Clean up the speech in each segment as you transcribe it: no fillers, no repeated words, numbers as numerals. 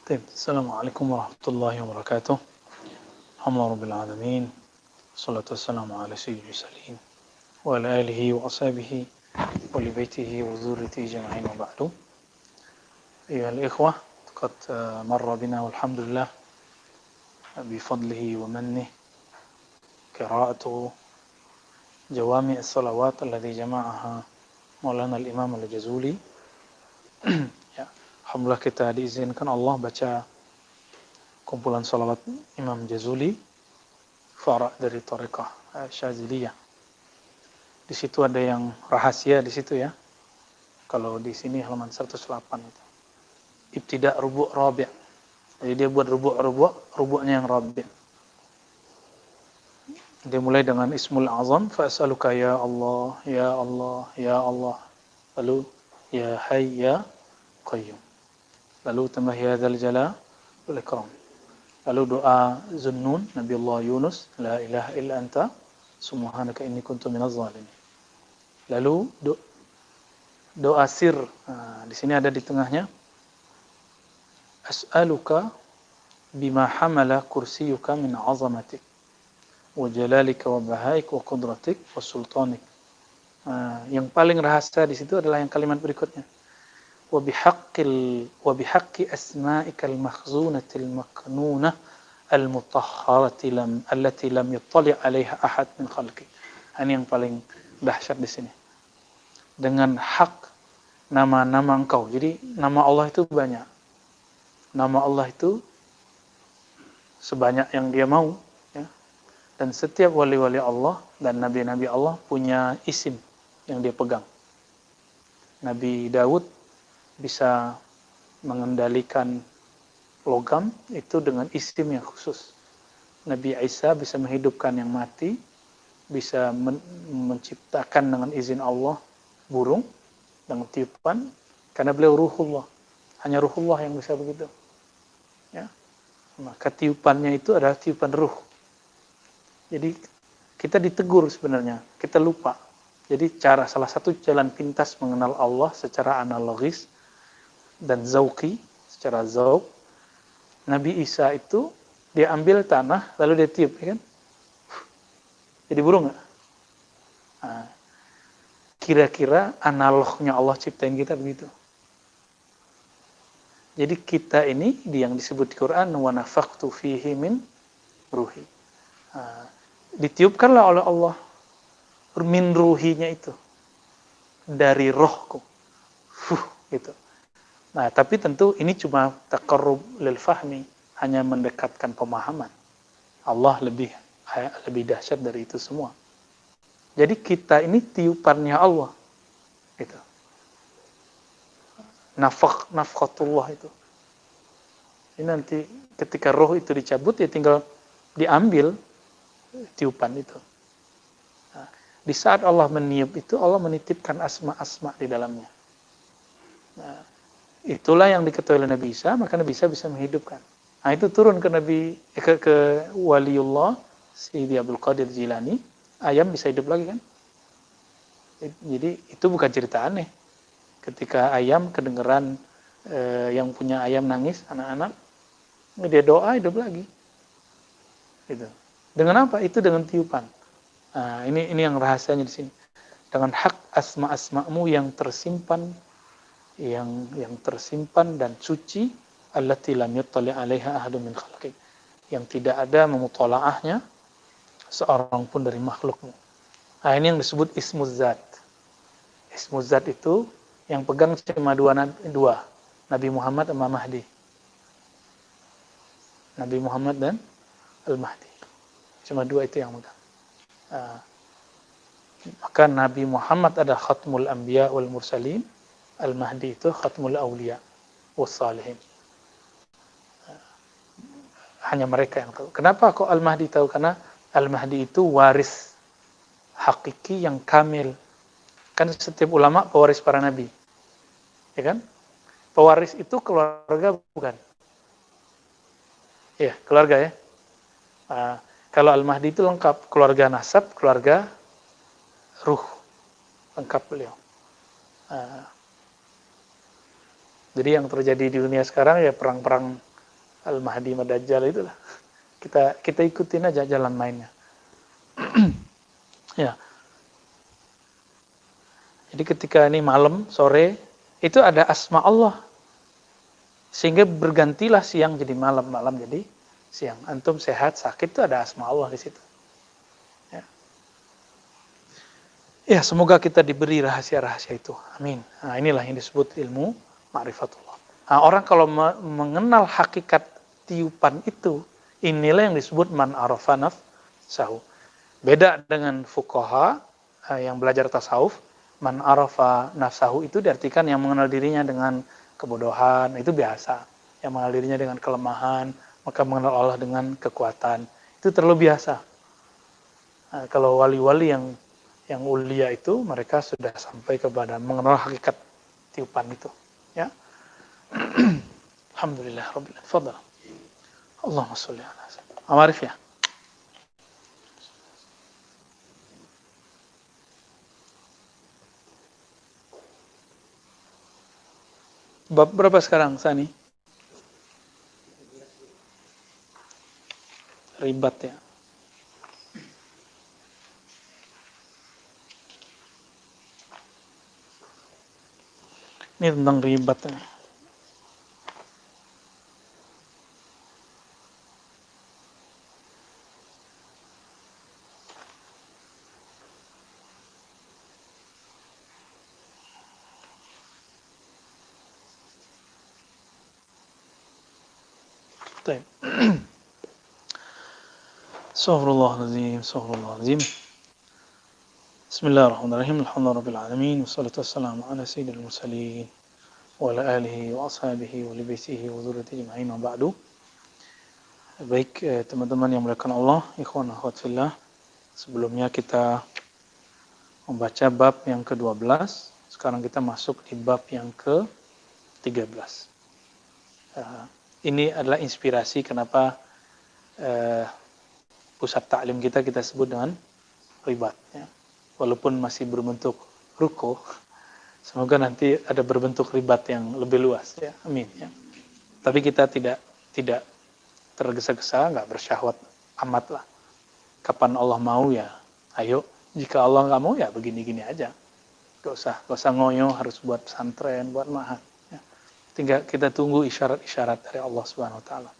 طيب السلام عليكم ورحمة الله وبركاته. الحمد لله رب العالمين، والصلاة والسلام على سيد المرسلين وعلى آله وأصحابه ولبيته وذريته أجمعين وبعد. أيها الإخوة، قد مر بنا والحمد لله بفضله ومنه قراءة جوامع الصلوات الذي جمعها Maulana Al-Imam Al-Jazuli. Ya, alhamdulillah kita diizinkan Allah baca kumpulan salawat Imam Jazuli, fara' dari Thariqah Syaziliyah. Di situ ada yang rahasia di situ ya. Kalau di sini halaman 108 itu. Ibtida' rubu' rabi'. Jadi dia buat rubu'nya yang rabi'. Dia mulai dengan Ismul Azam, fa'as'aluka ya Allah, ya Allah, ya Allah. Lalu ya Hayy ya Qayyum. Lalu tambah ya Dzal Jalal wal Ikram. Lalu doa Zunnun, Nabi Allah Yunus, la ilaha illa anta subhanaka inni kuntu minaz zalimin. Lalu doa sir, di sini ada di tengahnya, as'aluka bima hamala kursiyuka min azamatik wa jalalika wa bahaik wa qudratik wa sultanik. Yang paling rahasia di situ adalah yang kalimat berikutnya, wa bihaqqi asma'ikal makhzunatil maknunah al-mutahharati allati lam yattali' 'alaiha ahad min khalqi. Ini yang paling dahsyat di sini. Dengan hak nama-nama Engkau. Jadi nama Allah itu banyak. Nama Allah itu sebanyak yang Dia mau, ya. Dan setiap wali-wali Allah dan nabi-nabi Allah punya isim yang dia pegang. Nabi Daud bisa mengendalikan logam itu dengan isim yang khusus. Nabi Isa bisa menghidupkan yang mati, bisa menciptakan dengan izin Allah burung dengan tiupan, karena beliau ruhullah. Hanya ruhullah yang bisa begitu. Ya. Maka tiupannya itu adalah tiupan ruh. Jadi kita ditegur sebenarnya, kita lupa. Jadi salah satu jalan pintas mengenal Allah secara analogis dan zauqi, secara zauq, Nabi Isa itu dia ambil tanah lalu dia tiup, ya kan? Jadi burung nggak? Kira-kira analognya Allah ciptain kita begitu. Jadi kita ini yang disebut di Quran, wa nafakhtu fihi min ruhi. Ditiupkanlah oleh Allah min ruhinya itu dari rohku. Gitu. Nah, tapi tentu ini cuma taqarrub lil fahmi, hanya mendekatkan pemahaman. Allah lebih dahsyat dari itu semua. Jadi kita ini tiupannya Allah. Gitu. Nafkhatullah itu. Ini nanti ketika roh itu dicabut, ya tinggal diambil tiupan itu. Nah, di saat Allah meniup itu, Allah menitipkan asma-asma di dalamnya. Nah, itulah yang diketahui oleh Nabi Isa, maka Nabi Isa bisa menghidupkan. Nah, itu turun ke ke waliullah Sayyidi Abdul Qadir Jilani, ayam bisa hidup lagi kan? Jadi itu bukan cerita aneh. Ketika ayam kedengeran yang punya ayam nangis, anak-anak, dia doa hidup lagi. Gitu. Dengan apa? Itu dengan tiupan. Nah, ini yang rahasianya di sini. Dengan hak asma-asma'mu yang tersimpan, yang tersimpan dan suci, allati lam yattali 'alaiha ahadun min khalqi, yang tidak ada memutolaahnya seorang pun dari makhlukmu. Nah, ini yang disebut ismuz zat. Ismuz zat itu yang pegang cuma dua, Nabi Muhammad sama Mahdi. Nabi Muhammad dan Al-Mahdi. Cuma dua itu yang pegang. Maka Nabi Muhammad ada khatmul anbiya wal mursalin, Al-Mahdi itu khatmul awliya was salihin. Hanya mereka yang tahu. Kenapa kok Al-Mahdi tahu? Karena Al-Mahdi itu waris hakiki yang kamil. Kan setiap ulama pewaris para nabi. Ya kan? Pewaris itu keluarga bukan? Ya, keluarga ya. Kalau Al-Mahdi itu lengkap, keluarga nasab, keluarga ruh. Lengkap beliau. Jadi yang terjadi di dunia sekarang ya perang-perang Al-Mahdi Madajjal itulah. Kita ikutin aja jalan mainnya. Ya. Jadi ketika ini malam, sore, itu ada asma Allah. Sehingga bergantilah siang jadi malam, malam jadi siang. Antum sehat, sakit itu ada asma Allah di situ. Ya. Ya, semoga kita diberi rahasia-rahasia itu. Amin. Nah, inilah yang disebut ilmu ma'rifatullah. Nah, orang kalau mengenal hakikat tiupan itu, inilah yang disebut man arafa nafsahu. Beda dengan fuqaha yang belajar tasawuf, man arafa nafsahu itu diartikan yang mengenal dirinya dengan kebodohan, itu biasa. Yang mengenal dirinya dengan kelemahan, maka mengenal Allah dengan kekuatan. Itu terlalu biasa. Nah, kalau wali-wali yang ulia itu, mereka sudah sampai kepada mengenal hakikat tiupan itu. Ya. Alhamdulillah Rabbil Alamin. Fadal. Allahumma sholli ala sayyidina. Amarif ya. Bab berapa sekarang, Sani? Ribat ya. Ini tentang ribat ya. طيب Astaghfirullahaladzim. Bismillahirrahmanirrahim. Alhamdulillah Rabbil Alamin. Wassalatu wassalamu ala sayyidil mursalin wa ala alihi wa ashabihi wa libaisihi wa dhurriyyatihi ajma'in wa ba'du. Baik teman-teman yang melakukan Allah, ikhwan akhwat fillah. Sebelumnya kita membaca bab yang ke-12. Sekarang kita masuk di bab yang ke-13. Ini adalah inspirasi kenapa pusat taklim kita sebut dengan ribat. Ya. Walaupun masih berbentuk ruko, semoga nanti ada berbentuk ribat yang lebih luas. Ya. Amin. Ya. Tapi kita tidak tergesa-gesa, nggak bersyahwat amat lah. Kapan Allah mau ya, ayo. Jika Allah nggak mau ya begini-gini aja. Gak usah ngoyo harus buat pesantren, buat ma'had. Tinggal kita tunggu isyarat-isyarat dari Allah Subhanahu wa taala.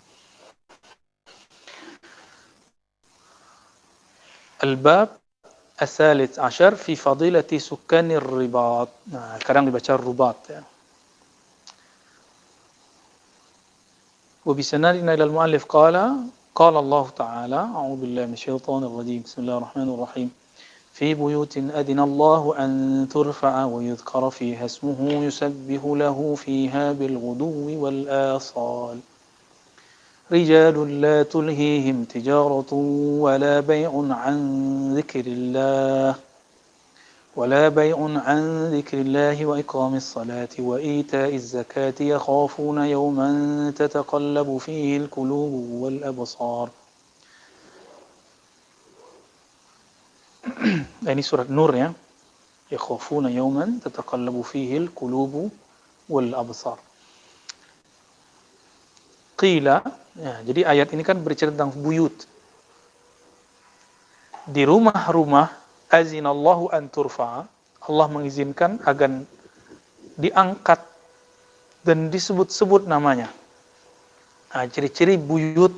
Al-bab as-salits ashar fi fadilati sukkanir ribat. Nah, sekarang dibaca rubat ya. Wa bi sanadina ila al-muallif qala Allah ta'ala a'udzu billahi minasyaitonir rajim. Bismillahirrahmanirrahim. في بيوت أذن الله أن ترفع ويذكر فيها اسمه يسبح له فيها بالغدو والآصال رجال لا تلهيهم تجارة ولا بيع عن ذكر الله وإقام الصلاة وإيتاء الزكاة يخافون يوما تتقلب فيه القلوب والأبصار. Ini surat Nur ya. Yakhafuna yawman tataqallabu fihi al-qulubu wal absar. Qila, ya, jadi ayat ini kan bercerita tentang buyut. Di rumah-rumah azinallahu an turfa, Allah mengizinkan agar diangkat dan disebut-sebut namanya. Nah, ciri-ciri buyut.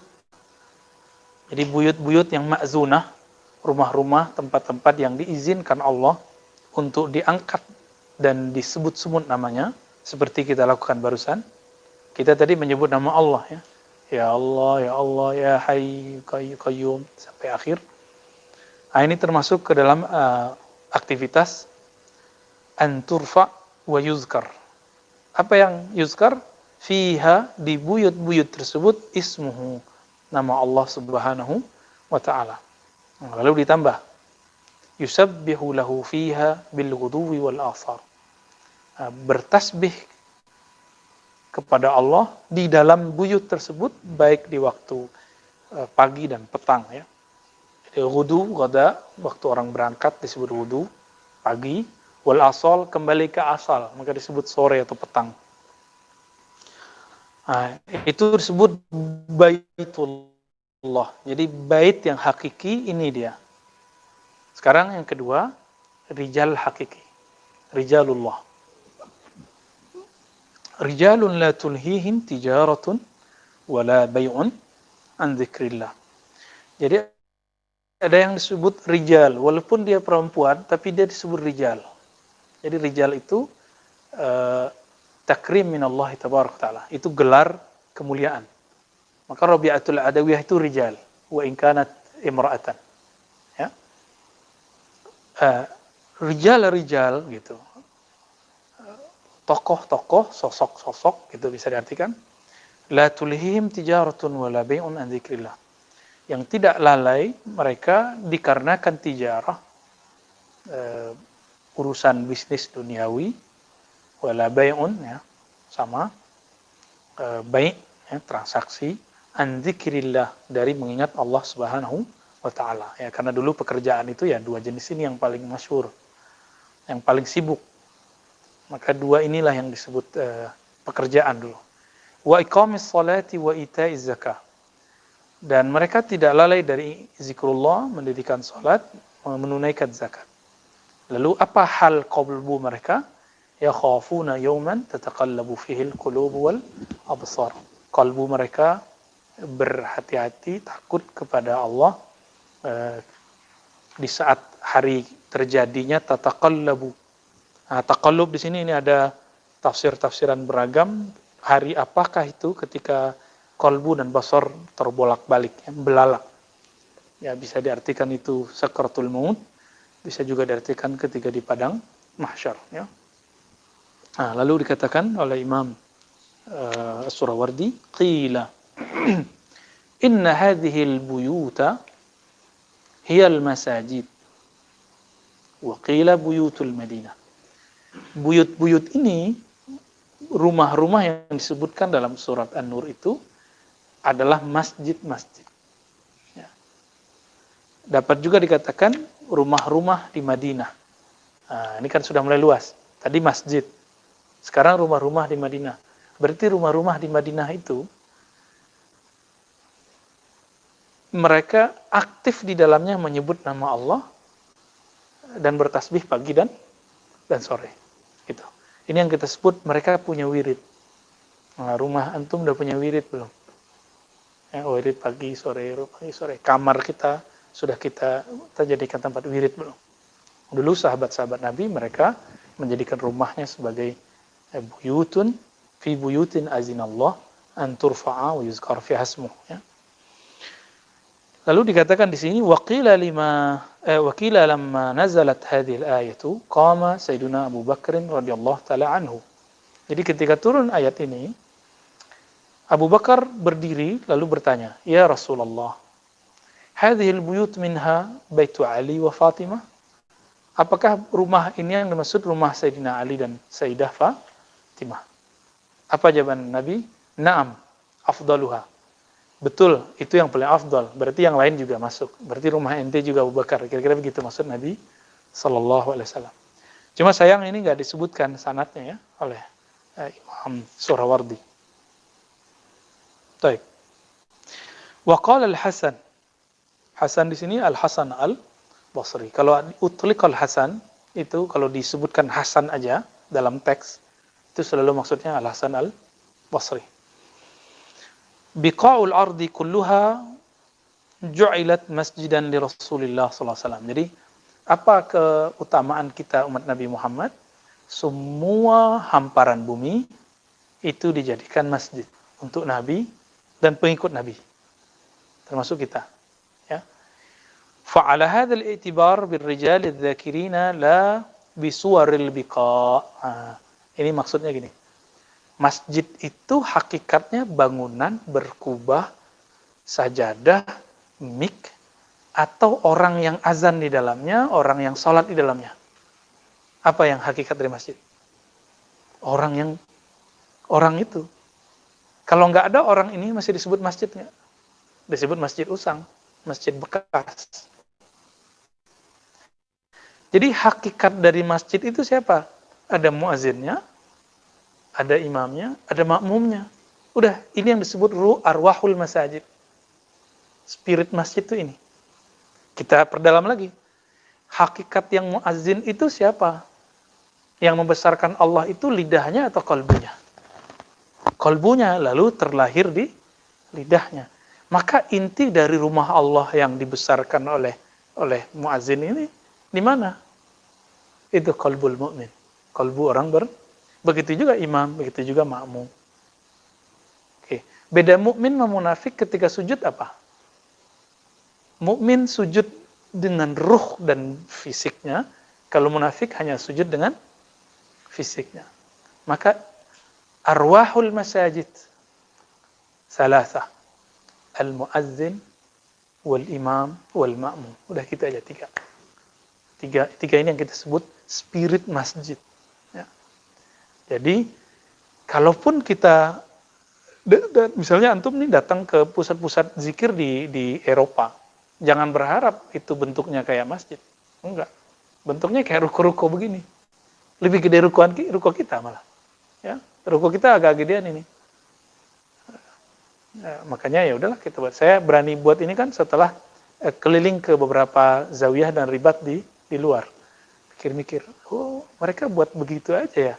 Jadi buyut-buyut yang ma'zunah, rumah-rumah, tempat-tempat yang diizinkan Allah untuk diangkat dan disebut-sebut namanya, seperti kita lakukan barusan. Kita tadi menyebut nama Allah ya. Ya Allah, ya Hayy Qayyum sampai akhir. Nah, ini termasuk ke dalam aktivitas an turfa wa yuzkar. Apa yang yuzkar? Fiha, di buyut-buyut tersebut ismuhu, nama Allah Subhanahu wa ta'ala. Lalu ditambah yusabbihu lahu fiha bil ghuduwi wal asar. Bertasbih kepada Allah di dalam buyut tersebut, baik di waktu pagi dan petang ya. Jadi ghudu, ghada, waktu orang berangkat disebut ghudu, pagi, wal asal kembali ke asal, maka disebut sore atau petang. Nah, itu disebut baitullah. Jadi bait yang hakiki ini dia. Sekarang yang kedua, rijal hakiki. Rijalullah. Rijalun la tulhihim tijaratun wala bay'un an dzikrillah. Jadi ada yang disebut rijal, walaupun dia perempuan tapi dia disebut rijal. Jadi rijal itu takrim min Allah tabaraka taala. Itu gelar kemuliaan. Maka Rabi'atul Adawiyah itu rijal wa in kanat imra'atan. Ya. Rijal-rijal gitu. Tokoh-tokoh, sosok-sosok gitu bisa diartikan. La tulhihim tijaratun wala bai'un an dzikrillah. Yang tidak lalai mereka dikarenakan tijarah, urusan bisnis duniawi, wala bai'un ya, sama baik ya, transaksi, an dzikrillah, dari mengingat Allah Subhanahu wa taala. Ya, karena dulu pekerjaan itu ya dua jenis ini yang paling masyhur, yang paling sibuk. Maka dua inilah yang disebut pekerjaan dulu. Wa iqamis salati wa ita'iz zakah. Dan mereka tidak lalai dari zikrullah, mendirikan salat, menunaikan zakat. Lalu apa hal qalbu mereka? Ya khafuna yawman tataqallabu fihi al-qulub wal absar. Kalbu mereka berhati-hati, takut kepada Allah di saat hari terjadinya tataqallabu. Nah, taqallub di sini ini ada tafsir-tafsiran beragam. Hari apakah itu ketika kalbu dan basar terbolak-balik, ya, belalak. Ya, bisa diartikan itu sakratul maut, bisa juga diartikan ketika di padang mahsyar, ya. Nah, lalu dikatakan oleh Imam As-Surawardi, qila inna hadhihi al-buyuta hiya al-masajid wa qila buyutul Madinah. Buyut-buyut ini, rumah-rumah yang disebutkan dalam surat An-Nur itu adalah masjid-masjid. Ya. Dapat juga dikatakan rumah-rumah di Madinah. Nah, ini kan sudah mulai luas. Tadi masjid, sekarang rumah-rumah di Madinah. Berarti rumah-rumah di Madinah itu mereka aktif di dalamnya menyebut nama Allah dan bertasbih pagi dan sore. Gitu. Ini yang kita sebut mereka punya wirid. Nah, rumah antum udah punya wirid belum? Ya, wirid pagi sore. Kamar kita sudah kita jadikan tempat wirid belum? Dulu sahabat-sahabat Nabi mereka menjadikan rumahnya sebagai buyutun fi buyutin azinallah an turfa'a wa yuzkar fi hasmuh, ya. Lalu dikatakan di sini waqila lamma nazalat hadhil ayatu qama sayyiduna Abu Bakr radhiyallahu taala anhu. Jadi ketika turun ayat ini, Abu Bakar berdiri lalu bertanya, "Ya Rasulullah, hadhil buyut minha baitu Ali wa Fatimah?" Apakah rumah ini yang dimaksud rumah Sayyidina Ali dan Sayyidah Fatimah? Apa jawaban Nabi? Naam, afdaluha. Betul, itu yang paling afdal. Berarti yang lain juga masuk. Berarti rumah ente juga Abu Bakar. Kira-kira begitu maksud Nabi sallallahu alaihi wasallam. Cuma sayang ini enggak disebutkan sanadnya ya oleh Imam Surawardi. Baik. Wa qala Al-Hasan. Hasan di sini Al-Hasan Al-Basri. Kalau utliq Al-Hasan itu kalau disebutkan Hasan aja dalam teks itu selalu maksudnya Al-Hasan Al-Basri. Biqa'ul ardi kulluha ju'ilat masjidan li Rasulillah sallallahu alaihi wasallam. Jadi apa keutamaan kita umat Nabi Muhammad? Semua hamparan bumi itu dijadikan masjid untuk Nabi dan pengikut Nabi. Termasuk kita, ya. Fa'ala hadzal i'tibar birrijal adz-dzakirina la bisuwaril biqa'. Ini maksudnya gini. Masjid itu hakikatnya bangunan berkubah, sajadah, mik, atau orang yang azan di dalamnya, orang yang sholat di dalamnya. Apa yang hakikat dari masjid? Orang itu. Kalau nggak ada orang ini masih disebut masjid nggak? Disebut masjid usang, masjid bekas. Jadi hakikat dari masjid itu siapa? Ada muazzinnya, ada imamnya, ada makmumnya. Udah, ini yang disebut arwahul masajid. Spirit masjid itu ini. Kita perdalam lagi. Hakikat yang muazzin itu siapa? Yang membesarkan Allah itu lidahnya atau kalbunya? Kalbunya, lalu terlahir di lidahnya. Maka inti dari rumah Allah yang dibesarkan oleh muazzin ini di mana? Itu qalbul mu'min. Kalbu orang begitu juga imam, begitu juga makmum. Oke. Beda mukmin sama munafik ketika sujud apa? Mukmin sujud dengan ruh dan fisiknya, kalau munafik hanya sujud dengan fisiknya. Maka arwahul masajid salasa, al-muazzin, wal-imam, wal-ma'mum. Udah gitu aja, tiga ini yang kita sebut spirit masjid. Ya. Jadi kalaupun kita misalnya antum nih datang ke pusat-pusat zikir di Eropa, jangan berharap itu bentuknya kayak masjid. Enggak. Bentuknya kayak ruko-ruko begini. Lebih gede ruko kita malah. Ya, ruko kita agak gedean ini. Ya, makanya ya udahlah kita buat. Saya berani buat ini kan setelah keliling ke beberapa zawiyah dan ribat di luar. Mikir-mikir, oh mereka buat begitu aja ya.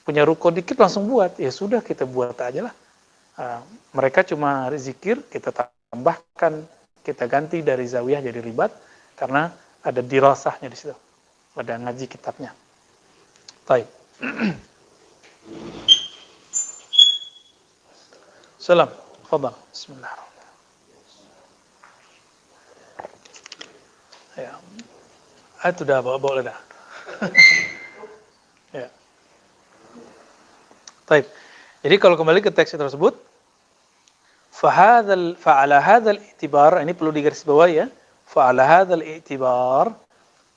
Punya ruko dikit langsung buat. Ya sudah kita buat aja lah. Mereka cuma zikir, kita tambahkan, kita ganti dari zawiyah jadi ribat karena ada dirasahnya di situ. Ada ngaji kitabnya. Baik. Salam. Fadal. Bismillahirrahmanirrahim. Ya. Itu dah bawa dah. Ya. Baik. Jadi kalau kembali ke teks tersebut, fa'ala hadzal i'tibar, ini perlu digarisbawahi ya. Fa'ala hadzal i'tibar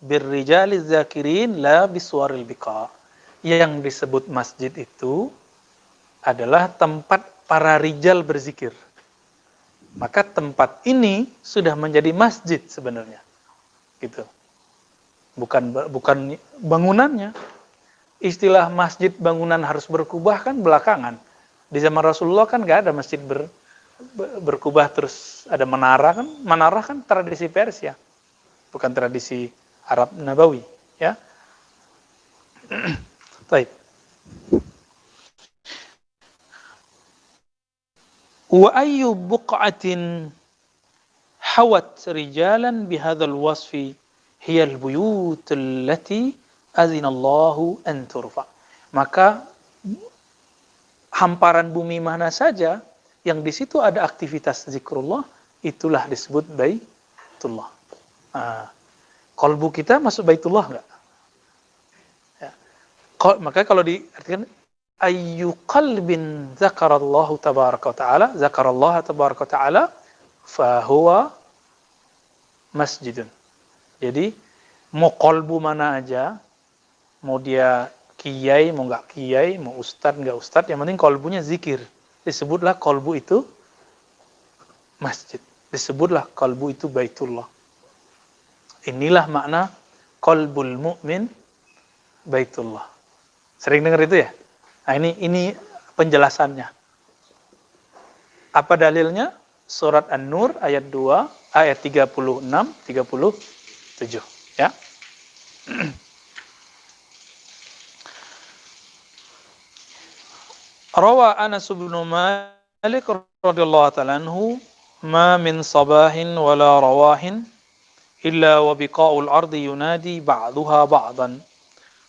birrijaliz zakirin la biswaril biqa. Yang disebut masjid itu adalah tempat para rijal berzikir. Maka tempat ini sudah menjadi masjid sebenarnya. Gitu. Bukan bangunannya. Istilah masjid bangunan harus berkubah kan belakangan. Di zaman Rasulullah kan nggak ada masjid berkubah terus ada menara kan. Menara kan tradisi Persia, bukan tradisi Arab Nabawi. Ya. Baik. Wa ayyu buq'atin hawat rijalan bihadzal wasfi hiya al-buyut allati azina Allahu an turfa. Maka hamparan bumi mana saja yang di situ ada aktivitas zikrullah, itulah disebut baitullah. Qalbu kita masuk baitullah enggak? Ya. Maka kalau diartikan ayyu qalbin zakarallahu tabaraka wa ta'ala, zakarallaha tabaraka wa ta'ala, fahuwa masjidun. Jadi mau qalbu mana aja, mau dia kiai, mau nggak kiai, mau ustad, nggak ustad, yang penting qalbunya zikir. Disebutlah qalbu itu masjid. Disebutlah qalbu itu baitullah. Inilah makna qalbul mu'min baitullah. Sering dengar itu ya? Nah, ini penjelasannya. Apa dalilnya? Surat An-Nur ayat 2, ayat 36, 37. Ya. Rawa Anas bin Malik radhiyallahu ta'ala anhu, ma min sabahin wala rawahin illa wa biqa'ul ardi yunadi ba'daha ba'dan.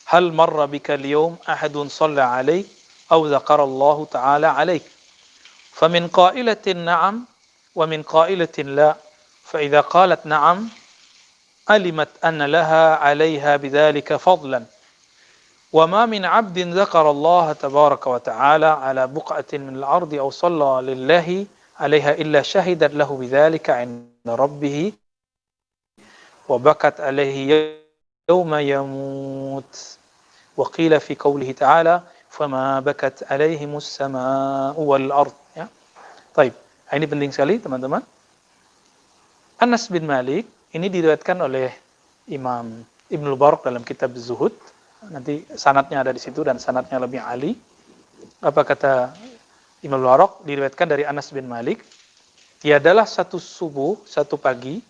Hal marra bika al-yawm ahadun shalla 'alayk aw dzakara Allah ta'ala 'alayk. Famin qailatin na'am wa min qailatin la. Fa idza qalat na'am alimat anna laha 'alayha bidzalika fadlan. وما من عبد ذكر الله تبارك وتعالى على بقعة من الأرض أو صلى لله عليها إلا شهدت له بذلك عند ربه وبكت عليه يوم يموت. وقيل في قوله تعالى فما بكت عليهم السماء والأرض. Ya. Baik, ini penting sekali teman-teman. Anas bin Malik ini diriwayatkan oleh Imam Ibnu Barak dalam kitab Zuhud. Nanti sanadnya ada di situ dan sanadnya lebih ali. Apa kata Imam Al-Waraq diriwayatkan dari Anas bin Malik, tiadalah satu subuh, satu pagi,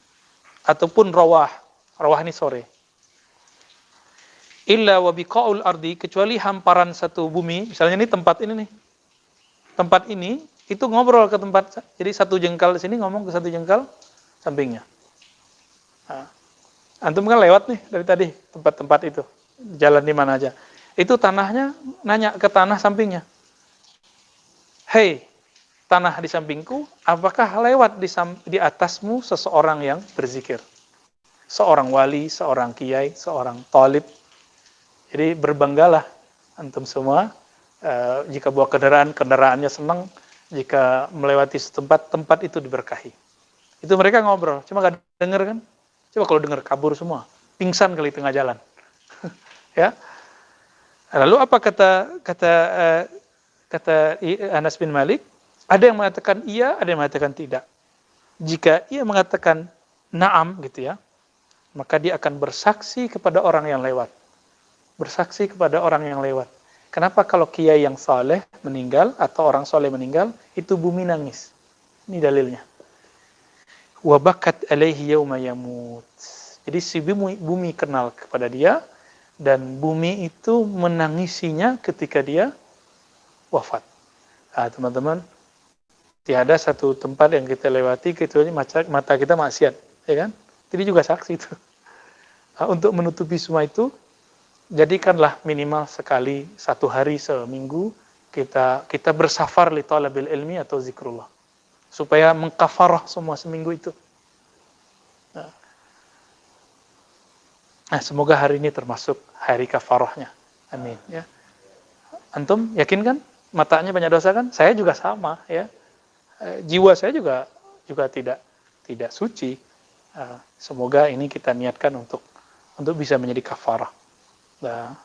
ataupun rawah ini sore, illa wa biqa'ul ardi, kecuali hamparan satu bumi, misalnya ini tempat ini nih, tempat ini, itu ngobrol ke tempat, jadi satu jengkal di sini ngomong ke satu jengkal sampingnya. Nah, antum kan lewat nih dari tadi tempat-tempat itu, jalan di mana aja. Itu tanahnya nanya ke tanah sampingnya. Hei, tanah di sampingku, apakah lewat di atasmu seseorang yang berzikir? Seorang wali, seorang kiai, seorang talib. Jadi berbanggalah antum semua, jika bawa kendaraannya senang, jika melewati tempat itu diberkahi. Itu mereka ngobrol, cuma gak denger kan? Coba kalau denger kabur semua, pingsan kali tengah jalan. Ya. Lalu apa kata Anas bin Malik? Ada yang mengatakan iya, ada yang mengatakan tidak. Jika ia mengatakan na'am gitu ya, maka dia akan bersaksi kepada orang yang lewat. Bersaksi kepada orang yang lewat. Kenapa kalau kiai yang saleh meninggal atau orang saleh meninggal, itu bumi nangis. Ini dalilnya. Wa bakat alaihi yauma yamut. Jadi si bumi kenal kepada dia, dan bumi itu menangisinya ketika dia wafat. Nah, teman-teman, tiada satu tempat yang kita lewati kecuali mata kita maksiat, ya kan? Jadi juga saksi itu. Nah, untuk menutupi semua itu, jadikanlah minimal sekali satu hari seminggu kita bersafar li talabil ilmi atau zikrullah, supaya mengkafarah semua seminggu itu. Nah, semoga hari ini termasuk hari kafarahnya. Amin. Ya. Antum yakin kan? Matanya banyak dosa kan? Saya juga sama. Ya. Jiwa saya juga tidak suci. Semoga ini kita niatkan untuk bisa menjadi kafarah. Nah.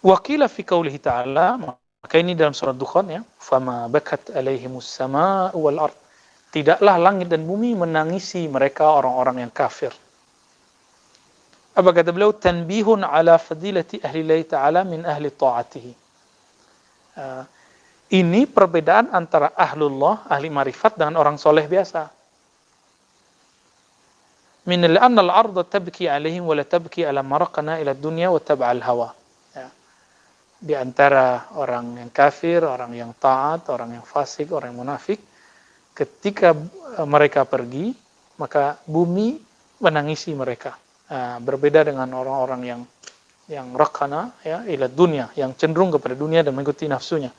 Wakila fi qaulihi ta'ala, maka ini dalam surat Dukhan ya, fama bakat alaihimus sama wal ard. Tidaklah langit dan bumi menangisi mereka orang-orang yang kafir. Apa kata beliau? Tanbihun ala fadilati ahli Allah ta'ala min ahli ta'atihi. Ini perbedaan antara ahlullah, ahli marifat, dengan orang soleh biasa. Min al-anna al-arda tabki alaihim wa la tabki ala maraqana ila dunya wa tab'al hawa. Di antara orang yang kafir, orang yang taat, orang yang fasik, orang yang munafik, ketika mereka pergi, maka bumi menangisi mereka. Berbeda dengan orang-orang yang rakana, ya, ila dunia, yang cenderung kepada dunia dan mengikuti nafsunya.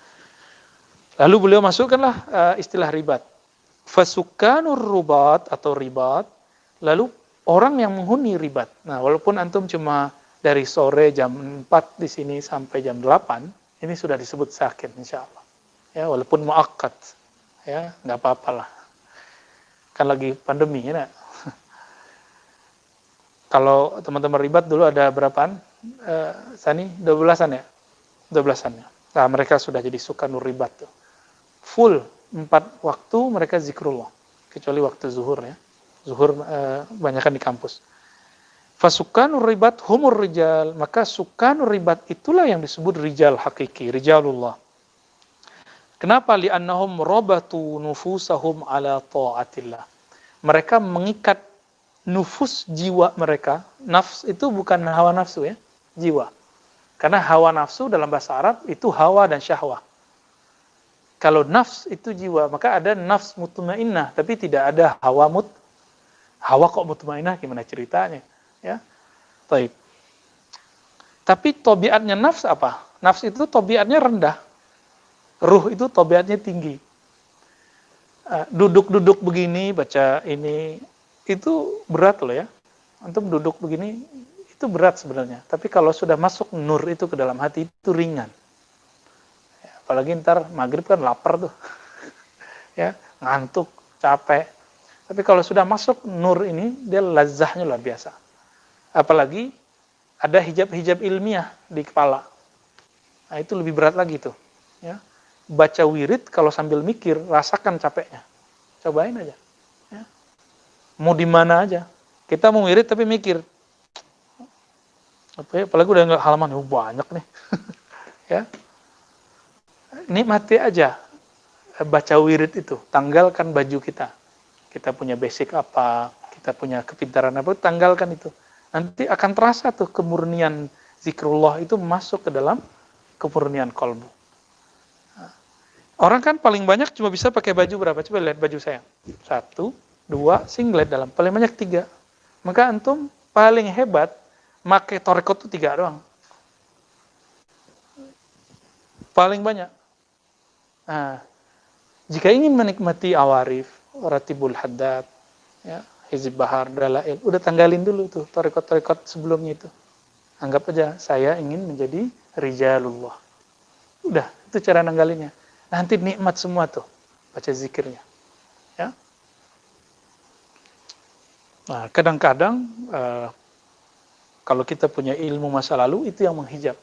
Lalu beliau masukkanlah istilah ribat. Fasukanur rubat atau ribat, lalu orang yang menghuni ribat. Nah, walaupun antum cuma dari sore jam 4 di sini sampai jam 8, ini sudah disebut sakin insyaallah. Ya, walaupun muakkad. Ya, nggak apa-apalah. Kan lagi pandemi ya. Kalau teman-teman ribat dulu ada berapaan? Sani 12-an ya? 12-an ya. Nah, mereka sudah jadi sukanur ribat tuh. Full 4 waktu mereka zikrullah. Kecuali waktu zuhur ya. Zuhur banyakkan di kampus. Fasukanur ribat humur rijal. Maka sukanur ribat itulah yang disebut rijal hakiki, rijalullah. Kenapa? Li'annahum robatu nufusahum ala ta'atillah. Mereka mengikat nufus jiwa mereka. Nafs itu bukan hawa nafsu ya, jiwa. Karena hawa nafsu dalam bahasa Arab itu hawa dan syahwah. Kalau nafs itu jiwa, maka ada nafs mutmainnah, tapi tidak ada hawa kok mutmainnah, gimana ceritanya? Ya, baik. Tapi tabiatnya nafs apa? Nafs itu tabiatnya rendah. Ruh itu tabiatnya tinggi. Duduk-duduk begini, baca ini, itu berat loh ya. Antum duduk begini, itu berat sebenarnya. Tapi kalau sudah masuk nur itu ke dalam hati, itu ringan. Ya, apalagi ntar maghrib kan lapar tuh. Ya, ngantuk, capek. Tapi kalau sudah masuk nur ini, dia lazahnya luar biasa. Apalagi ada hijab-hijab ilmiah di kepala. Nah, itu lebih berat lagi tuh. Ya. Baca wirid kalau sambil mikir, rasakan capeknya. Cobain aja. Ya. Mau di mana aja. Kita mau wirid tapi mikir. Apalagi udah nggak halaman, banyak nih. Ya, nikmati aja baca wirid itu, tanggalkan baju kita. Kita punya basic apa, kita punya kepintaran apa, tanggalkan itu. Nanti akan terasa tuh kemurnian zikrullah itu masuk ke dalam kemurnian kolbu. Orang kan paling banyak cuma bisa pakai baju berapa? Coba lihat baju saya. 1, 2, singlet dalam. Paling banyak 3. Maka antum paling hebat pakai torekot itu 3 doang. Paling banyak. Nah, jika ingin menikmati awarif, ratibul haddad, ya, hizib bahar, dalail, udah tanggalin dulu tuh torekot-torekot sebelumnya itu. Anggap aja saya ingin menjadi rijalullah. Udah, itu cara nanggalinnya. Nanti nikmat semua tuh baca zikirnya. Ya. Nah, kadang-kadang kalau kita punya ilmu masa lalu itu yang menghijab.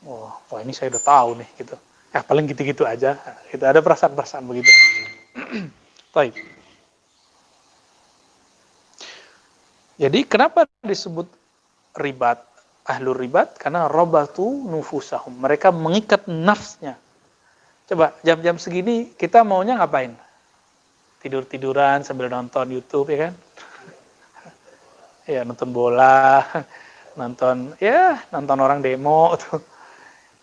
Wah, ini saya udah tahu nih gitu. Ya paling gitu-gitu aja. Itu ada perasaan-perasaan begitu. Baik. Jadi kenapa disebut ribat? Ahlur ribat karena robatu nufusahum. Mereka mengikat nafsnya. Coba jam-jam segini kita maunya ngapain? Tidur-tiduran sambil nonton YouTube ya kan? Ya nonton bola, nonton orang demo tuh.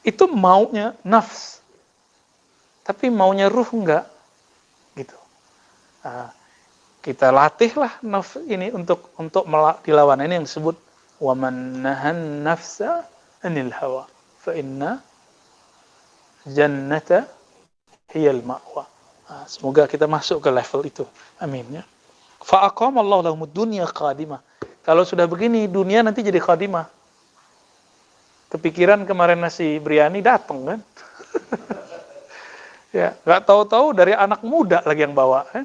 Itu maunya nafs. Tapi maunya ruh enggak gitu. Nah, kita latihlah nafs ini untuk dilawan. Ini yang disebut wa man nahan nafsa anil hawa fa inna jannata hiyal ma'wa. Nah, semoga kita masuk ke level itu. Amin ya. Fa aqamallahu lahumud dunya qadimah. Kalau sudah begini dunia nanti jadi qadimah. Kepikiran kemarin nasi biryani datang kan? Ya, enggak tahu-tahu dari anak muda lagi yang bawa kan?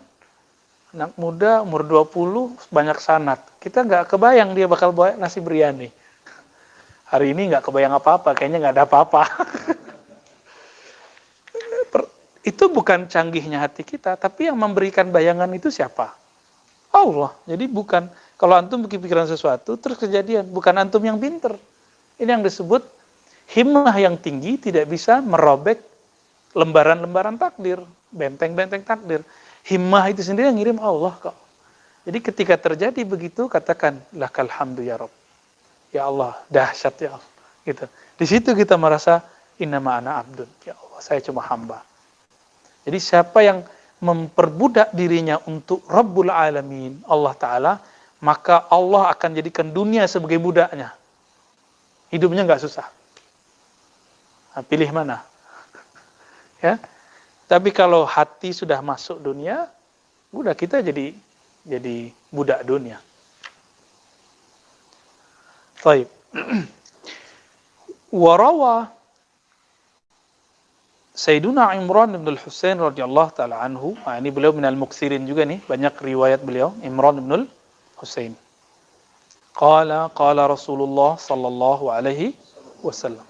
Anak muda umur 20 banyak sanat. Kita enggak kebayang dia bakal bawa nasi biryani. Hari ini enggak kebayang apa-apa, kayaknya enggak ada apa-apa. Itu bukan canggihnya hati kita, tapi yang memberikan bayangan itu siapa? Allah. Jadi bukan, kalau antum berpikiran sesuatu, terus kejadian. Bukan antum yang pinter. Ini yang disebut himmah yang tinggi tidak bisa merobek lembaran-lembaran takdir. Benteng-benteng takdir. Himmah itu sendiri yang ngirim Allah kok. Jadi ketika terjadi begitu, katakan, lakal hamdu ya Rabb. Ya Allah, dahsyat ya Allah. Gitu. Di situ kita merasa, innama ana abdun. Ya Allah, saya cuma hamba. Jadi siapa yang memperbudak dirinya untuk Rabbul Alamin, Allah Ta'ala, maka Allah akan jadikan dunia sebagai budaknya. Hidupnya nggak susah. Nah, pilih mana? Ya. Tapi kalau hati sudah masuk dunia, udah kita jadi budak dunia. Baik. Warawa Sayyiduna Imran bin al-Husain radhiyallahu ta'ala anhu. Nah, ini beliau minal muksirin juga nih, banyak riwayat beliau, Imran bin al-Husain. Qala Rasulullah sallallahu alaihi wasallam.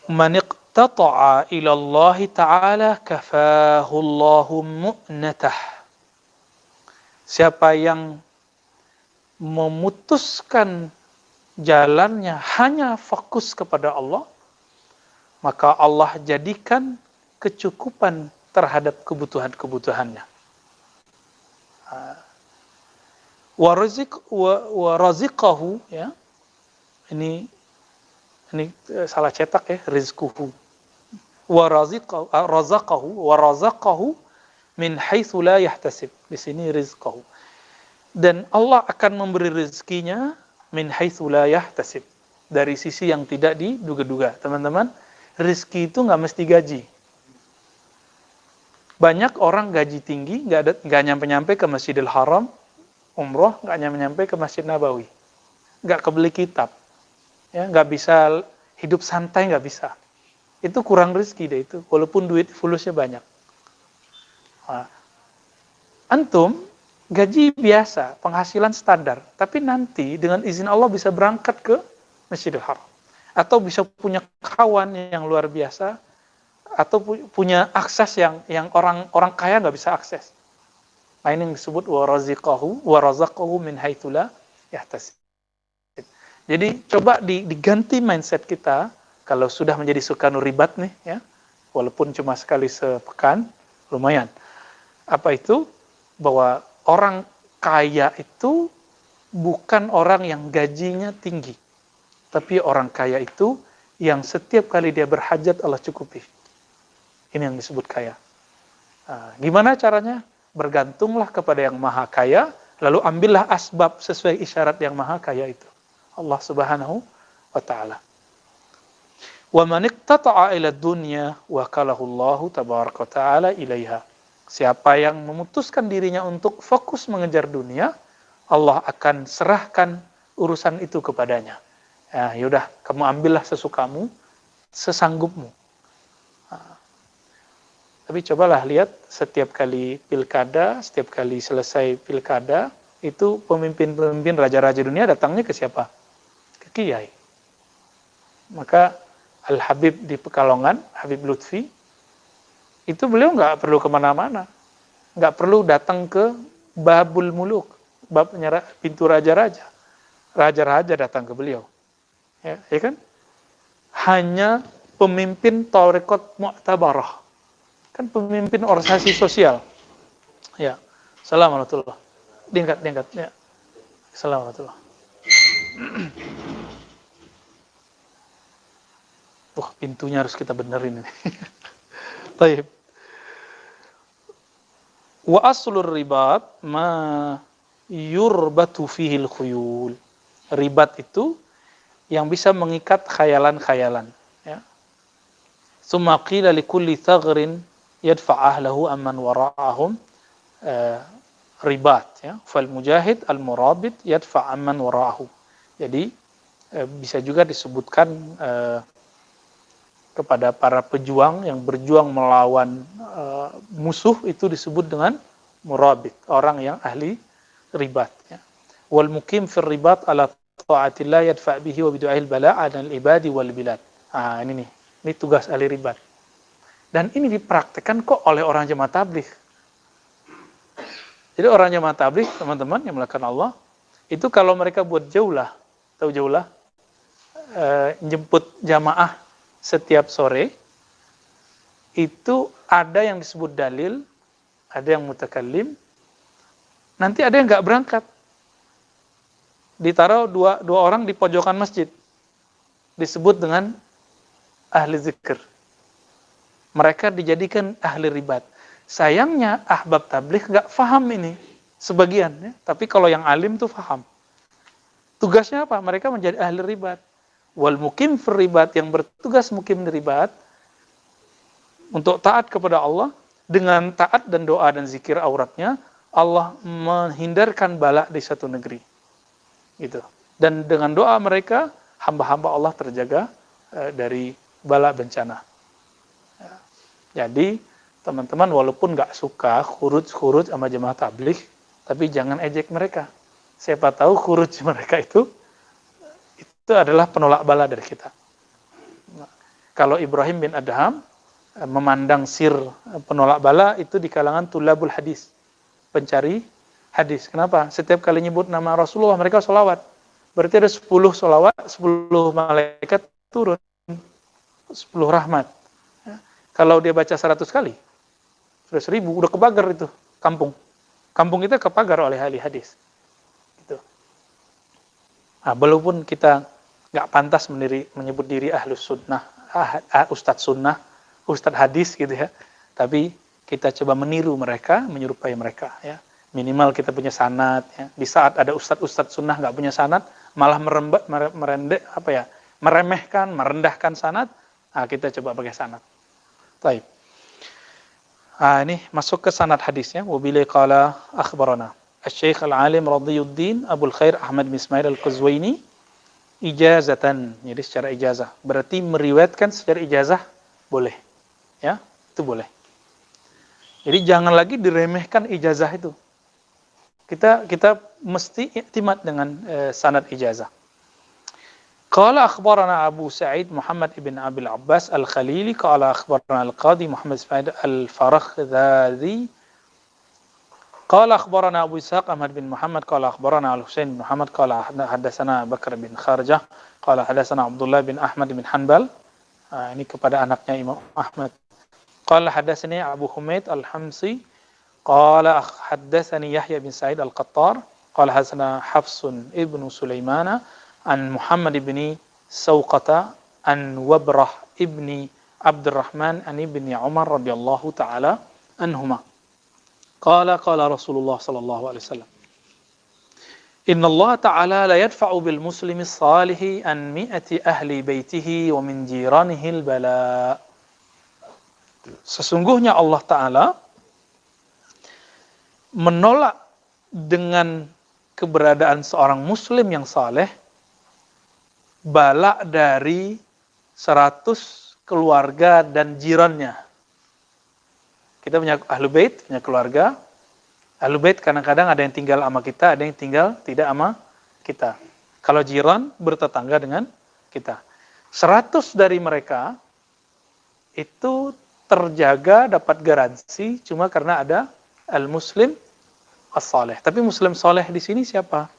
Man iqtata'a ila Allah ta'ala kafahu Allahu mu'natah. Siapa yang memutuskan jalannya hanya fokus kepada Allah, maka Allah jadikan kecukupan terhadap kebutuhan-kebutuhannya. Wa raziqahu, ya. Ini salah cetak ya, rizquhu. Wa razaqahu min haitsu la yahtasib. Di sini rizqahu. Dan Allah akan memberi rezekinya min haitsu la yahtasib. Dari sisi yang tidak diduga-duga. Teman-teman, rezeki itu nggak mesti gaji. Banyak orang gaji tinggi nggak nyampe-nyampe ke Masjidil Haram, umroh nggak nyampe-nyampe ke Masjid Nabawi, nggak kebeli kitab, ya nggak bisa hidup santai, nggak bisa. Itu kurang rezeki deh itu, walaupun duit fulusnya banyak. Nah, antum gaji biasa, penghasilan standar, tapi nanti dengan izin Allah bisa berangkat ke Masjidil Haram. Atau bisa punya kawan yang luar biasa, atau punya akses yang orang kaya nggak bisa akses. Nah, ini yang disebut wa razaqahu min haitsu la yahtasib. Jadi coba diganti mindset kita, kalau sudah menjadi sukanu ribat nih ya, walaupun cuma sekali sepekan, lumayan. Apa itu? Bahwa orang kaya itu bukan orang yang gajinya tinggi, tapi orang kaya itu yang setiap kali dia berhajat Allah cukupi. Ini yang disebut kaya. Nah, gimana caranya? Bergantunglah kepada yang maha kaya, lalu ambillah asbab sesuai isyarat yang maha kaya itu, Allah Subhanahu wa ta'ala. Wa man iqtata'a ila dunya wakalahu Allah tabaraka wa ta'ala ilaiha. Siapa yang memutuskan dirinya untuk fokus mengejar dunia, Allah akan serahkan urusan itu kepadanya. Ya, yaudah, kamu ambillah sesukamu, sesanggupmu. Tapi cobalah lihat, setiap kali pilkada, setiap kali selesai pilkada, itu pemimpin-pemimpin raja-raja dunia datangnya ke siapa? Ke kiai. Maka Al-Habib di Pekalongan, Habib Lutfi, itu beliau nggak perlu kemana-mana. Nggak perlu datang ke Babul Muluk, pintu raja-raja. Raja-raja datang ke beliau. Ya kan? Hanya pemimpin Tarekat Mu'tabarah. Kan pemimpin organisasi sosial. Ya. Assalamualaikum. Diangkat. Ya. Assalamualaikum. Wah, pintunya harus kita benerin ini. Baik. Wa aslur ribat ma yurbatu fihi al-khuyul. Ribat itu yang bisa mengikat khayalan-khayalan, ya. Summa qila likulli thagrin yadfa' ahlahu amman wara'ahum ribat, ya. Fal mujahid al murabit yadfa' amman wara'ahu. Jadi bisa juga disebutkan kepada para pejuang yang berjuang melawan musuh, itu disebut dengan murabit, orang yang ahli ribat, ya. Wal muqim fir ribat ala ta'atillah yadfa' bihi wa bidu'ail bala'a dan ibadi wal bilad. Ini tugas ahli ribat. Dan ini dipraktekkan kok oleh orang jemaah tabligh. Jadi orang jemaah tabligh, teman-teman yang melakukan Allah, itu kalau mereka buat jaulah, tahu jaulah, jemput jamaah setiap sore, itu ada yang disebut dalil, ada yang mutakallim, nanti ada yang nggak berangkat. Ditaruh dua orang di pojokan masjid, disebut dengan ahli zikr. Mereka dijadikan ahli ribat. Sayangnya ahbab tabligh nggak paham ini sebagian, ya. Tapi kalau yang alim tuh paham. Tugasnya apa? Mereka menjadi ahli ribat. Wal mukim fir ribat, yang bertugas mukim di ribat untuk taat kepada Allah, dengan taat dan doa dan zikir auratnya, Allah menghindarkan bala di satu negeri. Gitu. Dan dengan doa mereka, hamba-hamba Allah terjaga dari bala bencana. Jadi teman-teman walaupun nggak suka khuruj sama jemaah tabligh, tapi jangan ejek mereka. Siapa tahu khuruj mereka itu adalah penolak bala dari kita. Nah, kalau Ibrahim bin Adham memandang sir penolak bala itu di kalangan tulabul hadis, pencari hadis. Kenapa? Setiap kali nyebut nama Rasulullah mereka sholawat. Berarti ada 10 sholawat, 10 malaikat turun, 10 rahmat. Kalau dia baca 100 kali, sudah 1000, udah kepagar itu kampung. Kampung kita kepagar oleh ahli hadis. Gitu. Nah, walaupun kita nggak pantas menyebut diri ahlus sunnah, ustadz sunnah, ustadz hadis gitu ya, tapi kita coba meniru mereka, menyerupai mereka, ya. Minimal kita punya sanad, ya. Di saat ada ustadz sunnah nggak punya sanad, malah meremehkan, merendahkan sanad, nah, kita coba pakai sanad. Baik. Ini masuk ke sanad hadisnya. Wabila qala akhbarana Asy-Syaikh Al-Alim Radiyuddin Abul Khair Ahmad bin Ismail Al-Qazwaini ijazatan. Jadi secara ijazah. Berarti meriwayatkan secara ijazah boleh. Ya, itu boleh. Jadi jangan lagi diremehkan ijazah itu. Kita mesti iktimat dengan sanad ijazah. Qala akhbarana Abu Sa'id Muhammad ibn Abil Abbas Al-Khalili qala akhbarana Al-Qadi Muhammad Ismail Al-Farakhdadi Qala akhbarana Abu Ishaq Ahmad bin Muhammad qala akhbarana Al-Husain bin Muhammad qala hadatsana Bakar bin Kharjah qala hadatsana Abdullah bin Ahmad bin Hanbal. Ini kepada anaknya Imam Ahmad. Qala hadatsani Abu Humaid Al-Hamsi qala hadatsani Yahya bin Sa'id Al-Qattar qala hadatsana Hafsun ibnu Sulaimana an Muhammad ibni Sawqata an Wabrah ibni Abdurrahman an ibni Umar radhiyallahu taala anhuma. Qala Rasulullah sallallahu alaihi wasallam. Inna Allah ta'ala la yadfa'u bil muslimi salihi an mi'ati ahli baitihi wa min jiranihi al-bala. Sesungguhnya Allah Ta'ala menolak dengan keberadaan seorang muslim yang saleh bala dari 100 keluarga dan jirannya. Kita punya ahlu bait, punya keluarga. Ahlu bait kadang-kadang ada yang tinggal sama kita, ada yang tinggal tidak sama kita. Kalau jiran bertetangga dengan kita. 100 dari mereka itu terjaga, dapat garansi cuma karena ada al-muslim as-saleh. Tapi muslim saleh di sini siapa?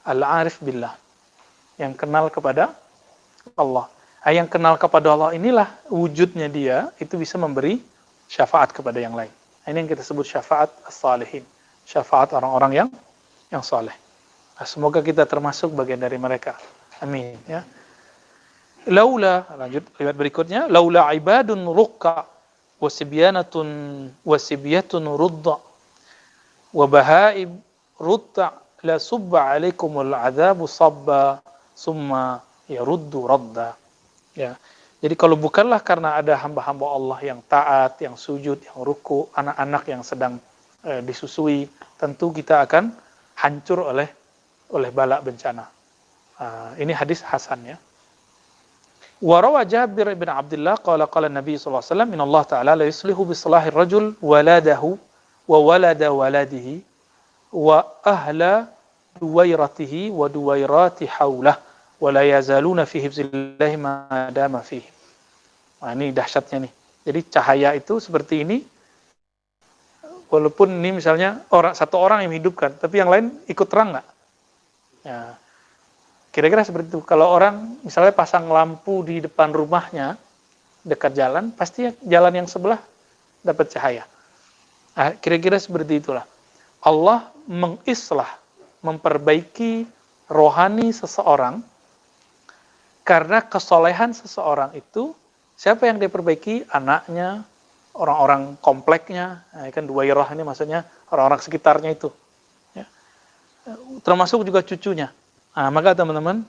Al-arif billah. Yang kenal kepada Allah. Yang kenal kepada Allah inilah wujudnya dia itu bisa memberi syafaat kepada yang lain. Ini yang kita sebut syafaat as-salihin. Syafaat orang-orang yang saleh. Nah, semoga kita termasuk bagian dari mereka. Amin ya. Laula, lanjut riwayat berikutnya, laula ibadun ruqqa wasibyatun rudda wa bahaib rudda la subba alaikumul adzabu sabba summa yaruddu radda. Ya. Jadi kalau bukanlah karena ada hamba-hamba Allah yang taat, yang sujud, yang ruku, anak-anak yang sedang disusui, tentu kita akan hancur oleh bala bencana. Ini hadis hasan ya. Wa rawa Jabir bin Abdullah qala Nabi sallallahu alaihi wasallam, "Inna Allah ta'ala la yuslihu bi salahir rajul waladahu wa walada waladihi wa ahla duwairatihi wa duwairati haulah wa la yazaluna fi hifzillahi ma dama fihi." Nah, ini dahsyatnya nih. Jadi cahaya itu seperti ini, walaupun ini misalnya satu orang yang menghidupkan, tapi yang lain ikut terang nggak? Ya, kira-kira seperti itu. Kalau orang misalnya pasang lampu di depan rumahnya, dekat jalan, pasti jalan yang sebelah dapat cahaya. Nah, kira-kira seperti itulah. Allah mengislah, memperbaiki rohani seseorang, karena kesolehan seseorang itu, siapa yang diperbaiki? Anaknya, orang-orang kompleknya, nah, kan duwairah ini maksudnya orang-orang sekitarnya itu. Ya. Termasuk juga cucunya. Nah, maka teman-teman,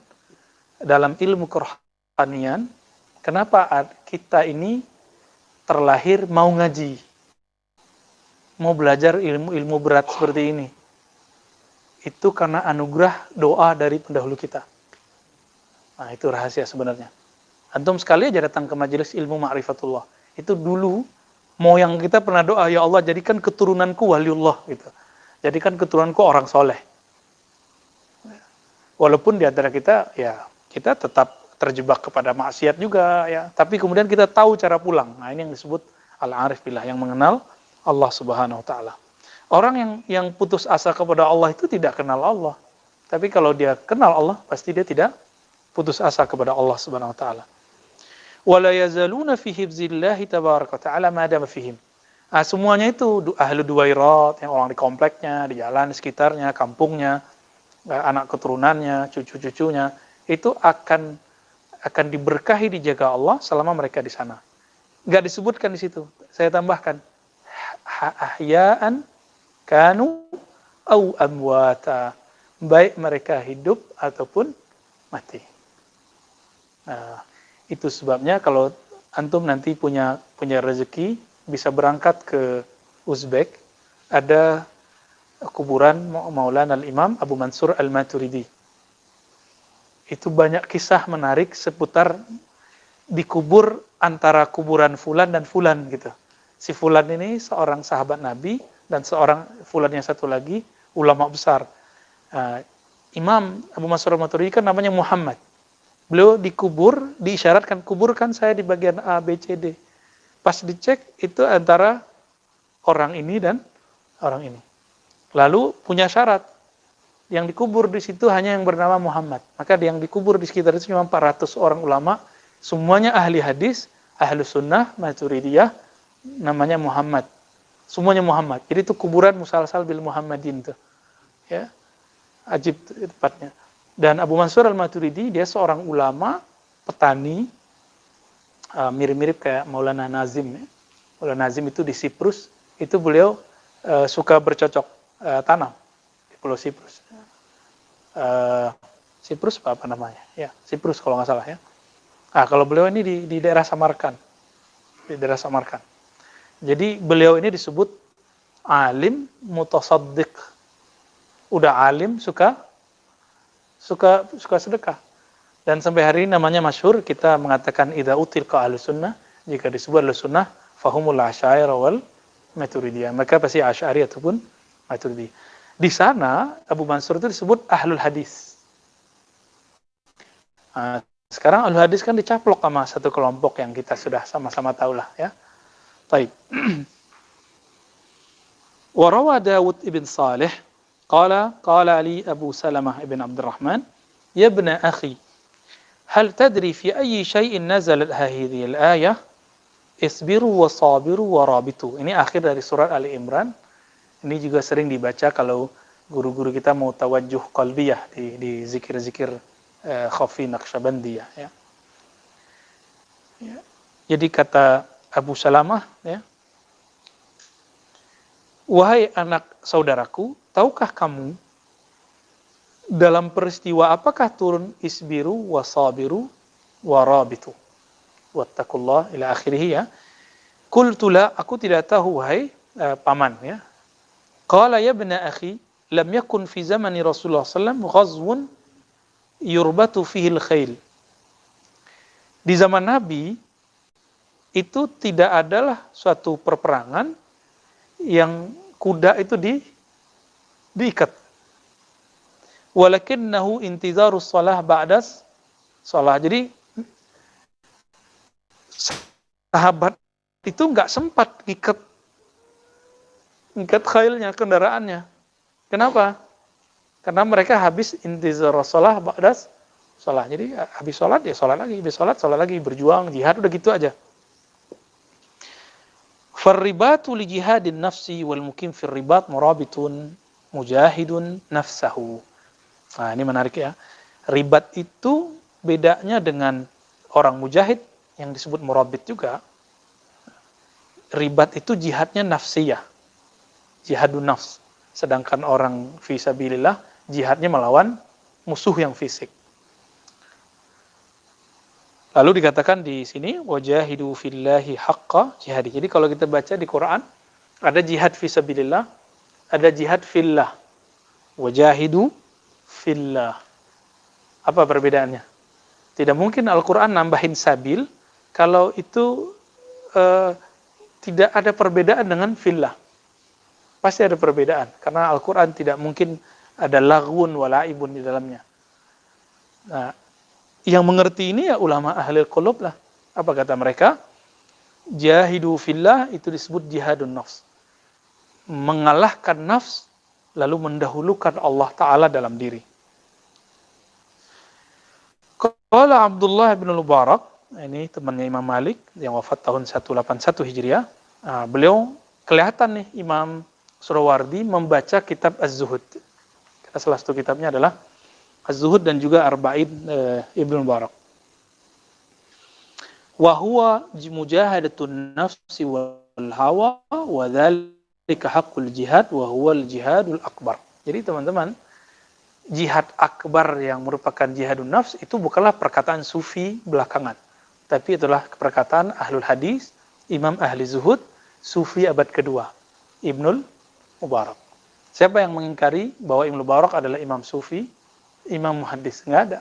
dalam ilmu kerohanian, kenapa kita ini terlahir mau ngaji, mau belajar ilmu berat seperti ini? Itu karena anugerah doa dari pendahulu kita. Nah, itu rahasia sebenarnya. Antum sekali aja datang ke majelis ilmu ma'rifatullah. Itu dulu moyang kita pernah doa, ya Allah jadikan keturunanku waliullah gitu. Jadikan keturunanku orang soleh. Walaupun di antara kita ya kita tetap terjebak kepada maksiat juga ya, tapi kemudian kita tahu cara pulang. Nah, ini yang disebut al-arif billah, yang mengenal Allah Subhanahu wa taala. Orang yang putus asa kepada Allah itu tidak kenal Allah. Tapi kalau dia kenal Allah, pasti dia tidak putus asa kepada Allah Subhanahu wa taala. Wala yazaluna fi hifzillahi tabaraka wa ta'ala ma dama fihim. Nah, semuanya itu ahlu duwairat, yang orang di kompleknya, di jalan di sekitarnya, kampungnya, anak keturunannya, cucu-cucunya, itu akan diberkahi, dijaga Allah selama mereka di sana. Enggak disebutkan di situ. Saya tambahkan ahya'an kanu au amwata, baik mereka hidup ataupun mati. Nah, itu sebabnya kalau antum nanti punya rezeki bisa berangkat ke Uzbek, ada kuburan Maulana al-Imam Abu Mansur al-Maturidi. Itu banyak kisah menarik seputar dikubur antara kuburan fulan dan fulan gitu. Si fulan ini seorang sahabat Nabi dan seorang fulan yang satu lagi ulama besar. Imam Abu Mansur al-Maturidi kan namanya Muhammad. Beliau dikubur, diisyaratkan kuburkan saya di bagian A, B, C, D. Pas dicek itu antara orang ini dan orang ini. Lalu punya syarat, yang dikubur di situ hanya yang bernama Muhammad. Maka yang dikubur di sekitar itu cuma 400 orang ulama, semuanya ahli hadis, ahli sunnah, Maturidiyah, namanya Muhammad. Semuanya Muhammad. Jadi itu kuburan musalsal bil Muhammadin tuh. Ya. Ajib tepatnya. Dan Abu Mansur al-Maturidi dia seorang ulama, petani, mirip-mirip kayak Maulana Nazim ya. Maulana Nazim itu di Siprus, itu beliau suka bercocok tanam di Pulau Siprus. Siprus apa namanya? Ya, Siprus kalau nggak salah ya. Kalau beliau ini di daerah Samarkand. Di daerah Samarkand. Jadi beliau ini disebut alim mutasaddiq. Udah alim suka sedekah. Dan sampai hari ini namanya masyhur, kita mengatakan idza utilqa ahlus sunnah, jika disebut ahlus sunnah fahumul asy'ariyah wal maturidiyah, maka pasti asy'ari ataupun maturidi. Di sana Abu Mansur itu disebut ahlul hadis. Sekarang ahlul hadis kan dicaplok sama satu kelompok yang kita sudah sama-sama tahu lah ya. Baik. Wa rawa Dawud ibn Salih qala li Abu Salamah ibn Abdurrahman ya ibn akhi hal tadri fi ayyi shay'in nazalat hadhihi al-ayah isbiru wa sabiru wa rabitu. Ini akhir dari surat Ali Imran. Ini juga sering dibaca kalau guru-guru kita mau tawajjuh qalbiyah di zikir-zikir Khafi Naqsyabandiyah ya. Jadi kata Abu Salamah ya, wahai anak saudaraku, tahukah kamu dalam peristiwa apakah turun isbiru wasabiru warabitu wattaqullah ila akhirih ya. Qultu la, aku tidak tahu wahai paman ya. Qala ya ibn akhi lam yakun fi zamani Rasulullah sallallahu alaihi wasallam ghazwun yurbatu fihi al-khail. Di zaman Nabi itu tidak adalah suatu perperangan yang kuda itu diikat. Walakinnahu intizarus shalah ba'das shalah. Jadi sahabat itu nggak sempat ikat khailnya, kendaraannya. Kenapa? Karena mereka habis intizarus shalah ba'das shalah. Jadi habis sholat ya sholat lagi, habis sholat lagi, berjuang, jihad udah gitu aja. Farribatu li jihadin nafsi wal mukim fir ribat murabitun mujahidun nafsahu. Nah, ini menarik ya. Ribat itu bedanya dengan orang mujahid yang disebut murabit juga. Ribat itu jihadnya nafsiyah. Jihadun nafs. Sedangkan orang fi sabilillah jihadnya melawan musuh yang fisik. Lalu dikatakan di sini wajahidu fillahi haqqa jihadi. Jadi kalau kita baca di Quran ada jihad fi sabilillah, ada jihad fillah. Wajahidu fillah. Apa perbedaannya? Tidak mungkin Al-Quran nambahin sabil kalau itu tidak ada perbedaan dengan fillah. Pasti ada perbedaan karena Al-Quran tidak mungkin ada laghun walaibun di dalamnya. Nah, yang mengerti ini ya ulama ahli qulub lah. Apa kata mereka? Jahidu fillah itu disebut jihadun nafs. Mengalahkan nafs lalu mendahulukan Allah Ta'ala dalam diri. Qala Abdullah bin Mubarak, ini temannya Imam Malik yang wafat tahun 181 Hijriah. Beliau kelihatan nih Imam Surawardi membaca kitab Az-Zuhud. Salah satu kitabnya adalah Az-Zuhud dan juga Arba'in Ibnu Mubarak. Wa huwa mujahadatun nafsi wal hawa wa dzalika haqqul jihad wa huwa al-jihadul akbar. Jadi teman-teman, jihad akbar yang merupakan jihadun nafs itu bukanlah perkataan sufi belakangan, tapi itulah perkataan ahlul hadis, imam ahli zuhud, sufi abad kedua, Ibnul Mubarak. Siapa yang mengingkari bahwa Ibnu Mubarak adalah imam sufi, imam muhaddis? Nggak ada.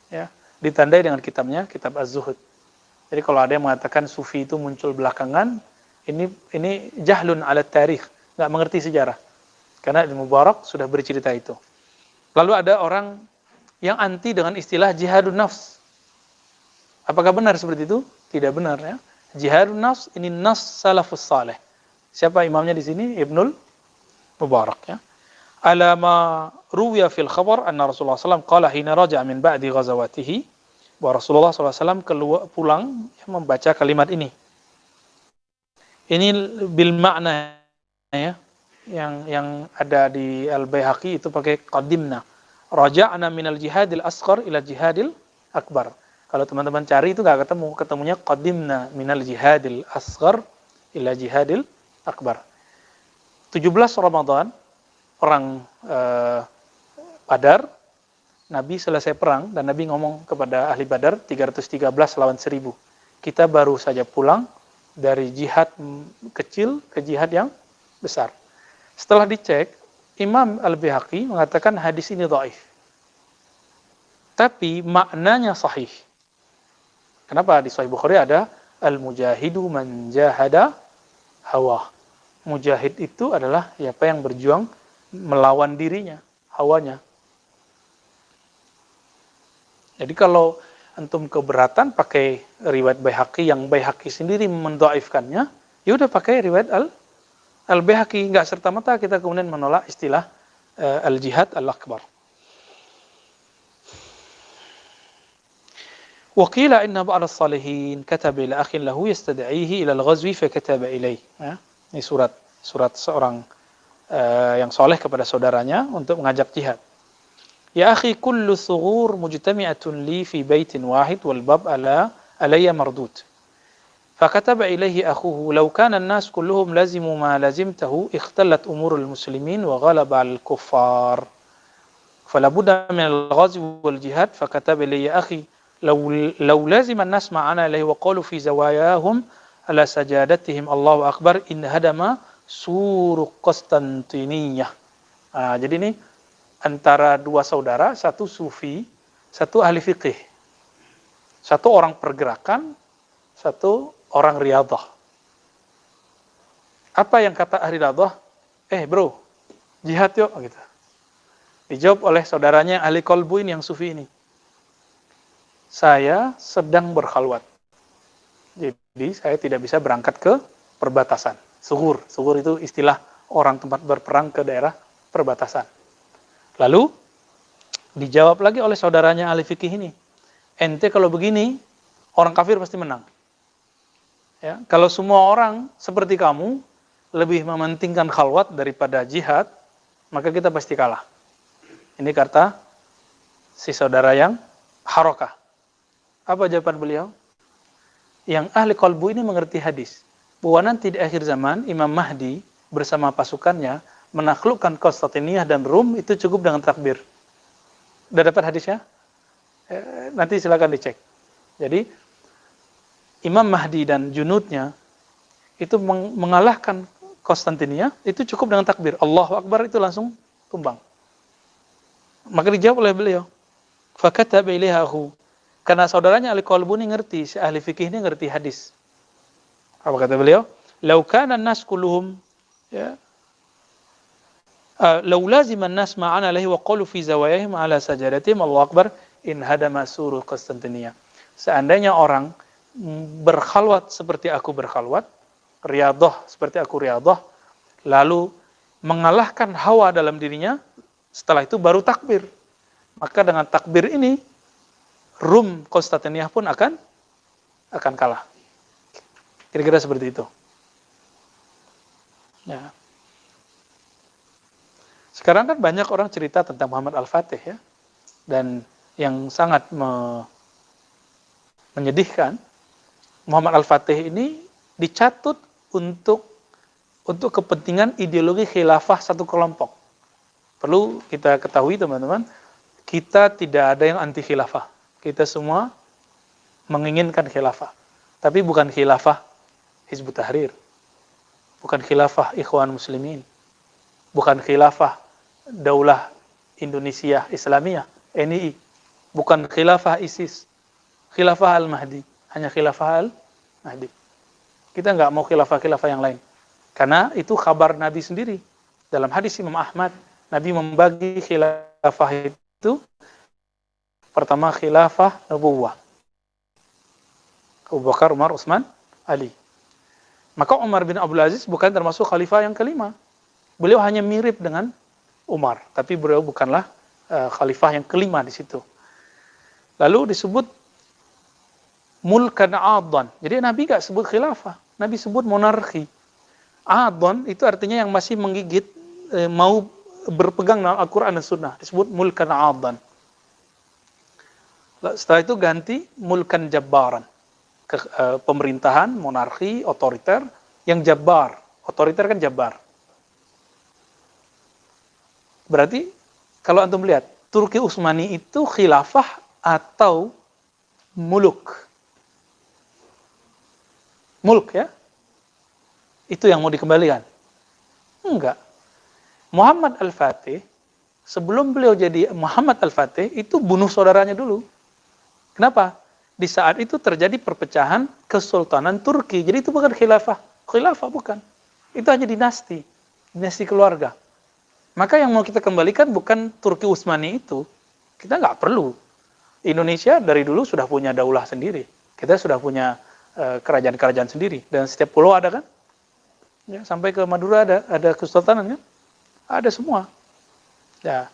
Ya, ditandai dengan kitabnya, kitab Az-Zuhud. Jadi kalau ada yang mengatakan sufi itu muncul belakangan, ini jahlun ala tarikh, nggak mengerti sejarah. Karena Ibnu Mubarak sudah bercerita itu. Lalu ada orang yang anti dengan istilah jihadun nafs. Apakah benar seperti itu? Tidak benar ya. Jihadun nafs ini nas salafus saleh. Siapa imamnya di sini? Ibnul Mubarak ya. Ala ma ruwiya fil khabar anna Rasulullah SAW qala hina raja'a min ba'di ghazawatihi, bahwa Rasulullah SAW keluar pulang membaca kalimat ini. Ini bil makna ya, yang ada di Al-Baihaqi itu pakai qadimna. Raja'na minal jihadil asghar ila jihadil akbar. Kalau teman-teman cari itu nggak ketemu, ketemunya qadimna minal jihadil asghar ila jihadil akbar. 17 Ramadan perang Badar, Nabi selesai perang dan Nabi ngomong kepada ahli Badar 313 lawan 1000. Kita baru saja pulang dari jihad kecil ke jihad yang besar. Setelah dicek, Imam Al-Baihaqi mengatakan hadis ini dhaif. Tapi maknanya sahih. Kenapa? Di Sahih Bukhari ada al-mujahidu man jahada hawa. Mujahid itu adalah siapa yang berjuang melawan dirinya, hawanya. Jadi kalau antum keberatan pakai riwayat Baihaqi yang Baihaqi sendiri mendhaifkannya, ya udah pakai riwayat Al-Baihaqi, enggak serta-merta kita kemudian menolak istilah al-jihad al-akbar. Wa qila inna ba'd as-salihin kataba ila akhin lahu yastad'ihi ila al-ghazwi fa kataba ilayhi. Ya, ini surat seorang yang soleh kepada saudaranya untuk mengajak jihad. Ya akhi kullu thughur mujtami'atun li fi baitin wahid wal bab alayya mardud. فكتب إليه أخوه لو كان الناس كلهم لزموا ما لزمته اختلت أمور المسلمين وغلب على الكفار فلا بد من الغزو والجهاد فكتب إلي أخي لو لازم الناس معنا إليه وقالوا في زواياهم على سجادتهم الله أكبر إن هدم سور قسطنطينية. Jadi ini antara dua saudara, satu sufi, satu ahli fikih, satu orang pergerakan, satu orang riyadah. Apa yang kata ahli riyadah? Bro, jihad yuk gitu. Dijawab oleh saudaranya ahli kolbu ini yang sufi ini. Saya sedang berkhalwat. Jadi saya tidak bisa berangkat ke perbatasan. Sugur itu istilah orang tempat berperang ke daerah perbatasan. Lalu dijawab lagi oleh saudaranya ahli fikih ini. Ente kalau begini, orang kafir pasti menang. Ya, kalau semua orang seperti kamu lebih mementingkan khalwat daripada jihad, maka kita pasti kalah. Ini kata si saudara yang harokah. Apa jawaban beliau? Yang ahli qalbu ini mengerti hadis, bahwa nanti di akhir zaman Imam Mahdi bersama pasukannya menaklukkan Konstantiniyah dan Rum, itu cukup dengan takbir. Udah dapat hadisnya? Nanti silakan dicek. Jadi Imam Mahdi dan junudnya itu mengalahkan Konstantiniyah, itu cukup dengan takbir. Allahu Akbar itu langsung tumbang. Maka dijawab oleh beliau, fakataba ilaihi akhu. Karena saudaranya ahli qalbu ini ngerti, si ahli fikih ini ngerti hadis. Apa kata beliau? Lau kana an-nas kulluhum ya lau lazima an-nas ma'ana alaihi wa qalu fi zawayahim ala sajadatihim Allahu Akbar in hadama suru Konstantiniyah. Seandainya orang berkhalwat seperti aku berkhalwat, riyadah seperti aku riyadah, lalu mengalahkan hawa dalam dirinya, setelah itu baru takbir. Maka dengan takbir ini, Rum Konstantiniyah pun akan kalah. Kira-kira seperti itu. Ya. Sekarang kan banyak orang cerita tentang Muhammad Al-Fatih ya, dan yang sangat menyedihkan, Muhammad Al-Fatih ini dicatut untuk kepentingan ideologi khilafah satu kelompok. Perlu kita ketahui teman-teman, kita tidak ada yang anti khilafah. Kita semua menginginkan khilafah. Tapi bukan khilafah Hizbut Tahrir. Bukan khilafah Ikhwan Muslimin. Bukan khilafah Daulah Indonesia Islamiyah, NII. Bukan khilafah ISIS. Khilafah Al-Mahdi. Hanya khilafah Al-Mahdi. Kita nggak mau khilafah-khilafah yang lain. Karena itu kabar Nabi sendiri. Dalam hadis Imam Ahmad, Nabi membagi khilafah itu, pertama khilafah nubuwah. Abu Bakar, Umar, Utsman, Ali. Maka Umar bin Abdul Aziz bukan termasuk khalifah yang kelima. Beliau hanya mirip dengan Umar, tapi beliau bukanlah khalifah yang kelima di situ. Lalu disebut mulkan adhan. Jadi Nabi gak sebut khilafah, Nabi sebut monarki. Adhan itu artinya yang masih menggigit, mau berpegang dalam Al-Quran dan Sunnah, disebut mulkan adhan. Setelah itu ganti mulkan jabbaran, pemerintahan, monarki, otoriter, yang jabbar. Otoriter kan jabbar. Berarti kalau antum lihat, Turki Utsmani itu khilafah atau muluk? Mulk ya? Itu yang mau dikembalikan? Enggak. Muhammad Al-Fatih, sebelum beliau jadi Muhammad Al-Fatih, itu bunuh saudaranya dulu. Kenapa? Di saat itu terjadi perpecahan Kesultanan Turki. Jadi itu bukan khilafah. Khilafah bukan. Itu hanya dinasti. Dinasti keluarga. Maka yang mau kita kembalikan bukan Turki Utsmani itu. Kita nggak perlu. Indonesia dari dulu sudah punya daulah sendiri. Kita sudah punya kerajaan-kerajaan sendiri. Dan setiap pulau ada kan? Ya, sampai ke Madura ada kesultanan kan? Ada semua. Ya.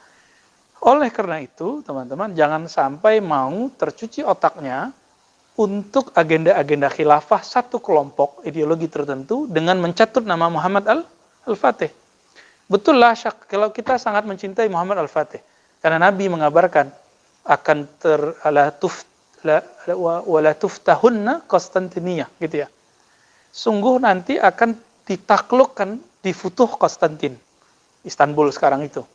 Oleh karena itu, teman-teman, jangan sampai mau tercuci otaknya untuk agenda-agenda khilafah satu kelompok ideologi tertentu dengan mencatut nama Muhammad Al-Fatih. Betul lah, kalau kita sangat mencintai Muhammad Al-Fatih. Karena Nabi mengabarkan akan wala tuftahunna Konstantiniyah, gitu ya. Sungguh nanti akan ditaklukkan, difutuh Konstantin, Istanbul sekarang itu.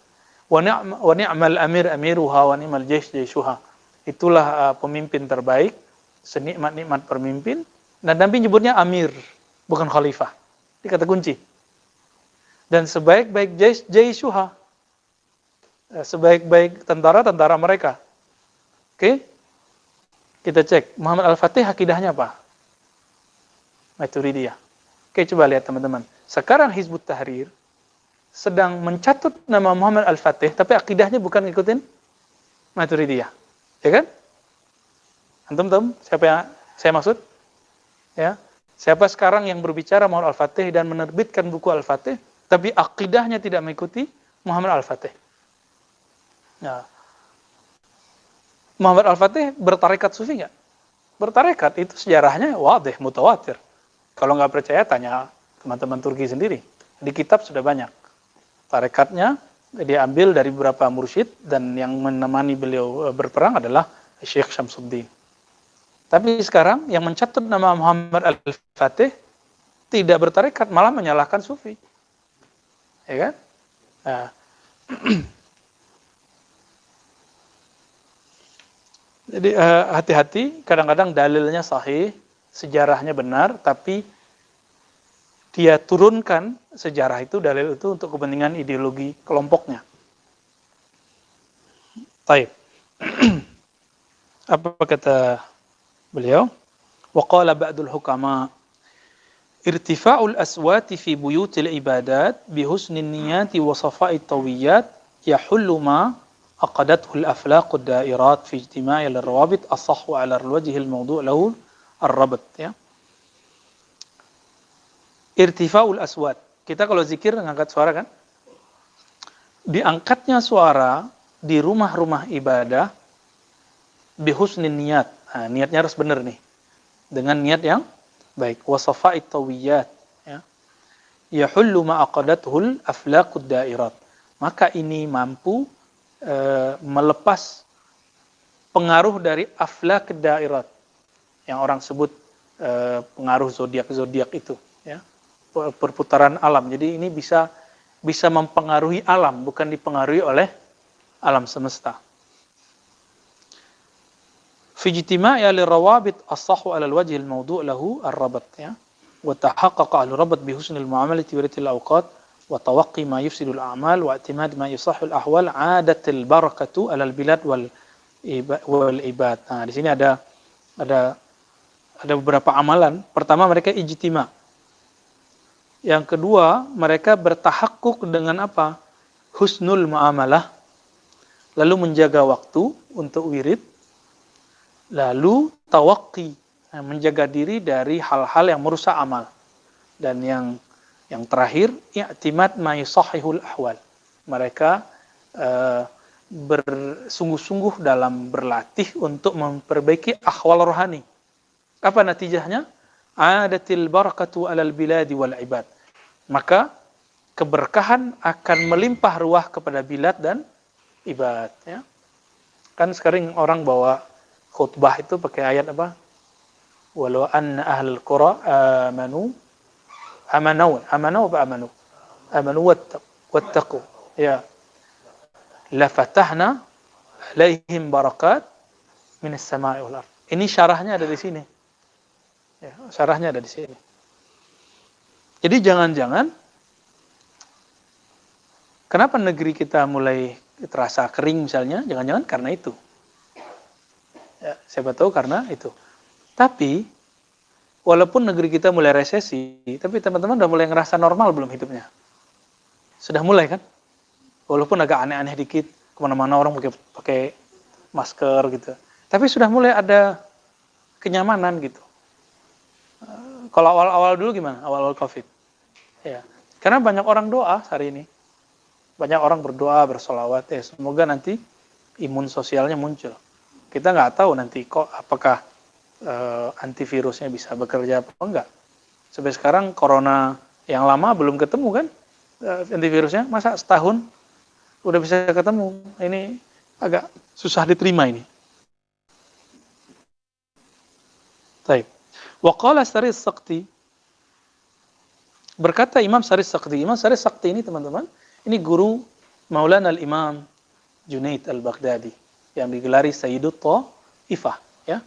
Wa ni'mal amir amiruha wa ni'mal jaysh jayshuha. Itulah pemimpin terbaik, senikmat-nikmat pemimpin. Dan Nabi nyebutnya amir, bukan khalifah. Ini kata kunci. Dan sebaik-baik jayshuha, sebaik-baik tentara mereka. Oke? Kita cek, Muhammad Al-Fatih akidahnya apa? Maturidiyah. Oke, coba lihat teman-teman. Sekarang Hizbut Tahrir sedang mencatut nama Muhammad Al-Fatih, tapi akidahnya bukan ngikutin Maturidiyah. Ya kan? Antum siapa yang saya maksud? Ya. Siapa sekarang yang berbicara Muhammad Al-Fatih dan menerbitkan buku Al-Fatih, tapi akidahnya tidak mengikuti Muhammad Al-Fatih. Nah, Muhammad Al-Fatih bertarekat sufi nggak? Bertarekat, itu sejarahnya wadih, mutawatir. Kalau nggak percaya, tanya teman-teman Turki sendiri. Di kitab sudah banyak. Tarekatnya diambil dari beberapa mursyid, dan yang menemani beliau berperang adalah Syekh Syamsuddin. Tapi sekarang yang mencatut nama Muhammad Al-Fatih tidak bertarekat, malah menyalahkan sufi. Ya kan? Nah. Jadi hati-hati, kadang-kadang dalilnya sahih, sejarahnya benar, tapi dia turunkan sejarah itu, dalil itu untuk kepentingan ideologi kelompoknya. Baik. Apa kata beliau? Wa qala ba'dul hukama irtifa'ul aswati fi buyutil ibadat bihusnin niyati wa safa'it tawiyat yahullu ma aqadathul aflaqud dairat fi ijtima'i al-rawabit asahhu 'ala al-wajhi al-mawdu' lahu ar-rabat, ya. Irtifa'ul aswat. Kita kalau zikir ngangkat suara kan? Diangkatnya suara di rumah-rumah ibadah bihusnin niyat. Nah, niatnya harus benar nih. Dengan niat yang baik. Wasafa'it tawiyat, ya. Yahullu ma aqadathul aflaqud dairat. Maka ini mampu melepas pengaruh dari aflaq dairat yang orang sebut pengaruh zodiak itu, ya. Perputaran alam. Jadi ini bisa mempengaruhi alam, bukan dipengaruhi oleh alam semesta. Fi ijtima'i al-rawabit as-sahhu 'ala al-wajhi al-mawdu' lahu ar-rabat, ya. Wa tahaqqaqa al-rabat bi husnil mu'amalati wa ritil awqat wa tawaqqi ma yufsidu al-a'mal wa i'timad ma yusahhu al-ahwal 'adatil barakatu 'ala al-bilad wal ibad. Nah, di sini ada beberapa amalan. Pertama, mereka ijtima'. Yang kedua, mereka bertahakkuk dengan apa? Husnul muamalah. Lalu menjaga waktu untuk wirid. Lalu tawaqi, menjaga diri dari hal-hal yang merusak amal. Dan yang Yang terakhir, i'timad ma yusahhihul ahwal. Mereka bersungguh-sungguh dalam berlatih untuk memperbaiki ahwal rohani. Apa natijahnya? Adatil barakatu alal biladi wal ibad. Maka keberkahan akan melimpah ruah kepada bilad dan ibad. Ya. Kan sekarang orang bawa khutbah itu pakai ayat apa? Walau anna ahlul qura amanu wattaqu. Ya. La fatahna alaihim barakat minas sama'i wal ardh. Ini syarahnya ada di sini. Ya, syarahnya ada di sini. Jadi jangan-jangan kenapa negeri kita mulai terasa kering misalnya? Jangan-jangan karena itu. Ya, siapa tahu karena itu. Tapi walaupun negeri kita mulai resesi, tapi teman-teman udah mulai ngerasa normal belum hidupnya? Sudah mulai kan? Walaupun agak aneh-aneh dikit, kemana-mana orang pakai masker gitu. Tapi sudah mulai ada kenyamanan gitu. Kalau awal-awal dulu gimana? Awal-awal COVID. Ya. Karena banyak orang doa hari ini. Banyak orang berdoa, bersolawat. Ya, semoga nanti imun sosialnya muncul. Kita nggak tahu nanti kok apakah antivirusnya bisa bekerja apa enggak. Sampai sekarang corona yang lama belum ketemu kan antivirusnya. Masa setahun udah bisa ketemu? Ini agak susah diterima ini. Baik. Waqala Saris Sakti, berkata Imam Saris Sakti. Imam Saris Sakti ini teman-teman, ini guru Maulana al-Imam Junaid al-Baghdadi yang digelari Sayyidut Ta'ifah, ya.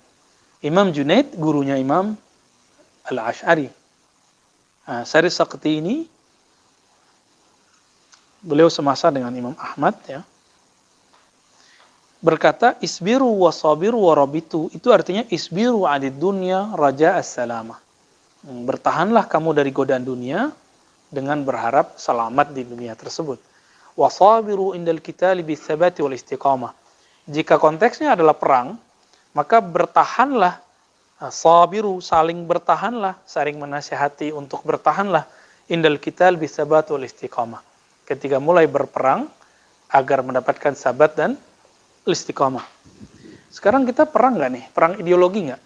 Imam Junaid gurunya Imam Al-Ash'ari. Nah, Saris Sakti ini beliau semasa dengan Imam Ahmad, ya. Berkata isbiru wasabiru warabitu, itu artinya isbiru 'anid dunya raja as-salamah. Bertahanlah kamu dari godaan dunia dengan berharap selamat di dunia tersebut. Wasabiru indal qitali bis-sabati wal istiqamah. Jika konteksnya adalah perang, maka bertahanlah, sabiru saling bertahanlah, saling menasihati untuk bertahanlah indal qital bis-sabati wal istiqamah. Ketika mulai berperang agar mendapatkan sabat dan istiqamah. Sekarang kita perang nggak nih? Perang ideologi nggak?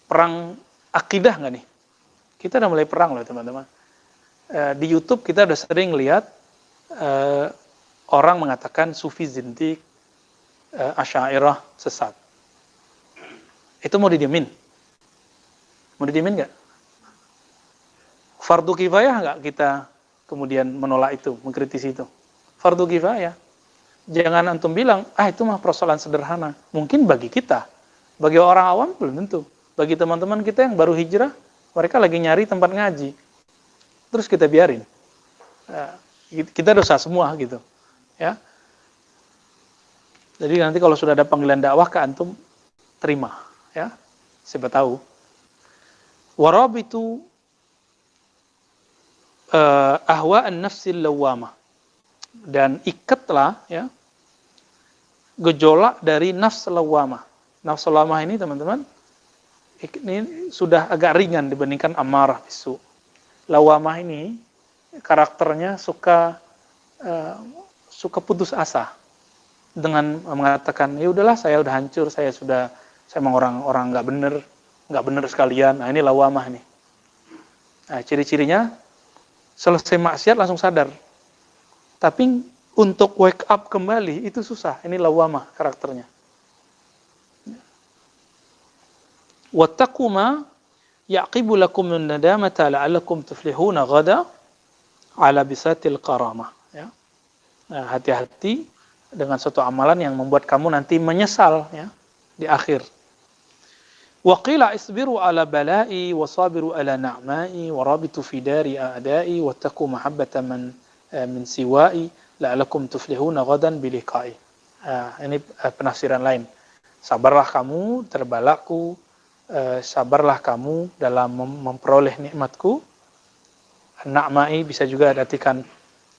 Perang akidah nggak nih? Kita udah mulai perang loh teman-teman. Di YouTube kita udah sering lihat orang mengatakan Sufi zindik, Asy'ariyah sesat. Itu mau didiemin? Mau didiemin nggak? Fardu kifayah nggak kita kemudian menolak itu, mengkritisi itu? Fardu kifayah. Jangan antum bilang, itu mah persoalan sederhana. Mungkin bagi kita, bagi orang awam belum tentu. Bagi teman-teman kita yang baru hijrah, mereka lagi nyari tempat ngaji. Terus kita biarin. Kita dosa semua gitu. Ya. Jadi nanti kalau sudah ada panggilan dakwah ke antum, terima. Ya. Siapa tahu. Warabitu ahwa'an nafsil lawamah. Dan ikatlah, ya, gejolak dari nafs lawamah. Nafs lawamah ini teman-teman, ini sudah agak ringan dibandingkan amarah bisu. Lawamah ini karakternya suka putus asa dengan mengatakan, ya udahlah saya udah hancur, saya emang orang nggak bener sekalian. Nah ini lawamah nih. Nah ciri-cirinya selesai maksiat langsung sadar. Tapi untuk wake up kembali itu susah. Ini lawamah karakternya. Wattaqu ma yaqibu lakum min nadamata la'allakum tuflihuna ghada ala bisatil karamah. Ya. Nah, hati-hati dengan suatu amalan yang membuat kamu nanti menyesal, ya, di akhir. Wa qila isbiru ala bala'i wasabiru ala na'ma'i warabitu fi dari a'da'i wattaqu mahabbata man min siwa'i la'alakum tuflihuna ghadan biliqa'i. Ini penafsiran lain. Sabarlah kamu terbalakku, sabarlah kamu dalam memperoleh nikmatku. Na'ma'i bisa juga artikan,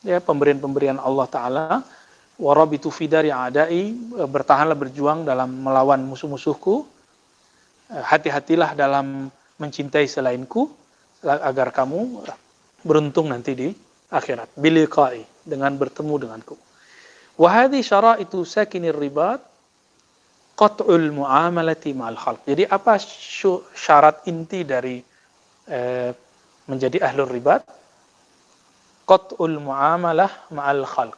ya, pemberian-pemberian Allah Ta'ala. Warabitu fi dari a'da'i, bertahanlah berjuang dalam melawan musuh-musuhku. Hati-hatilah dalam mencintai selainku agar kamu beruntung nanti di akhirat. Biliqa'i, dengan bertemu denganku. Wa hadhi syara'itu sakinir ribat qat'ul mu'amalati ma'al khalq. Jadi apa syarat inti dari menjadi ahlul ribat? Qat'ul mu'amalah ma'al khalq.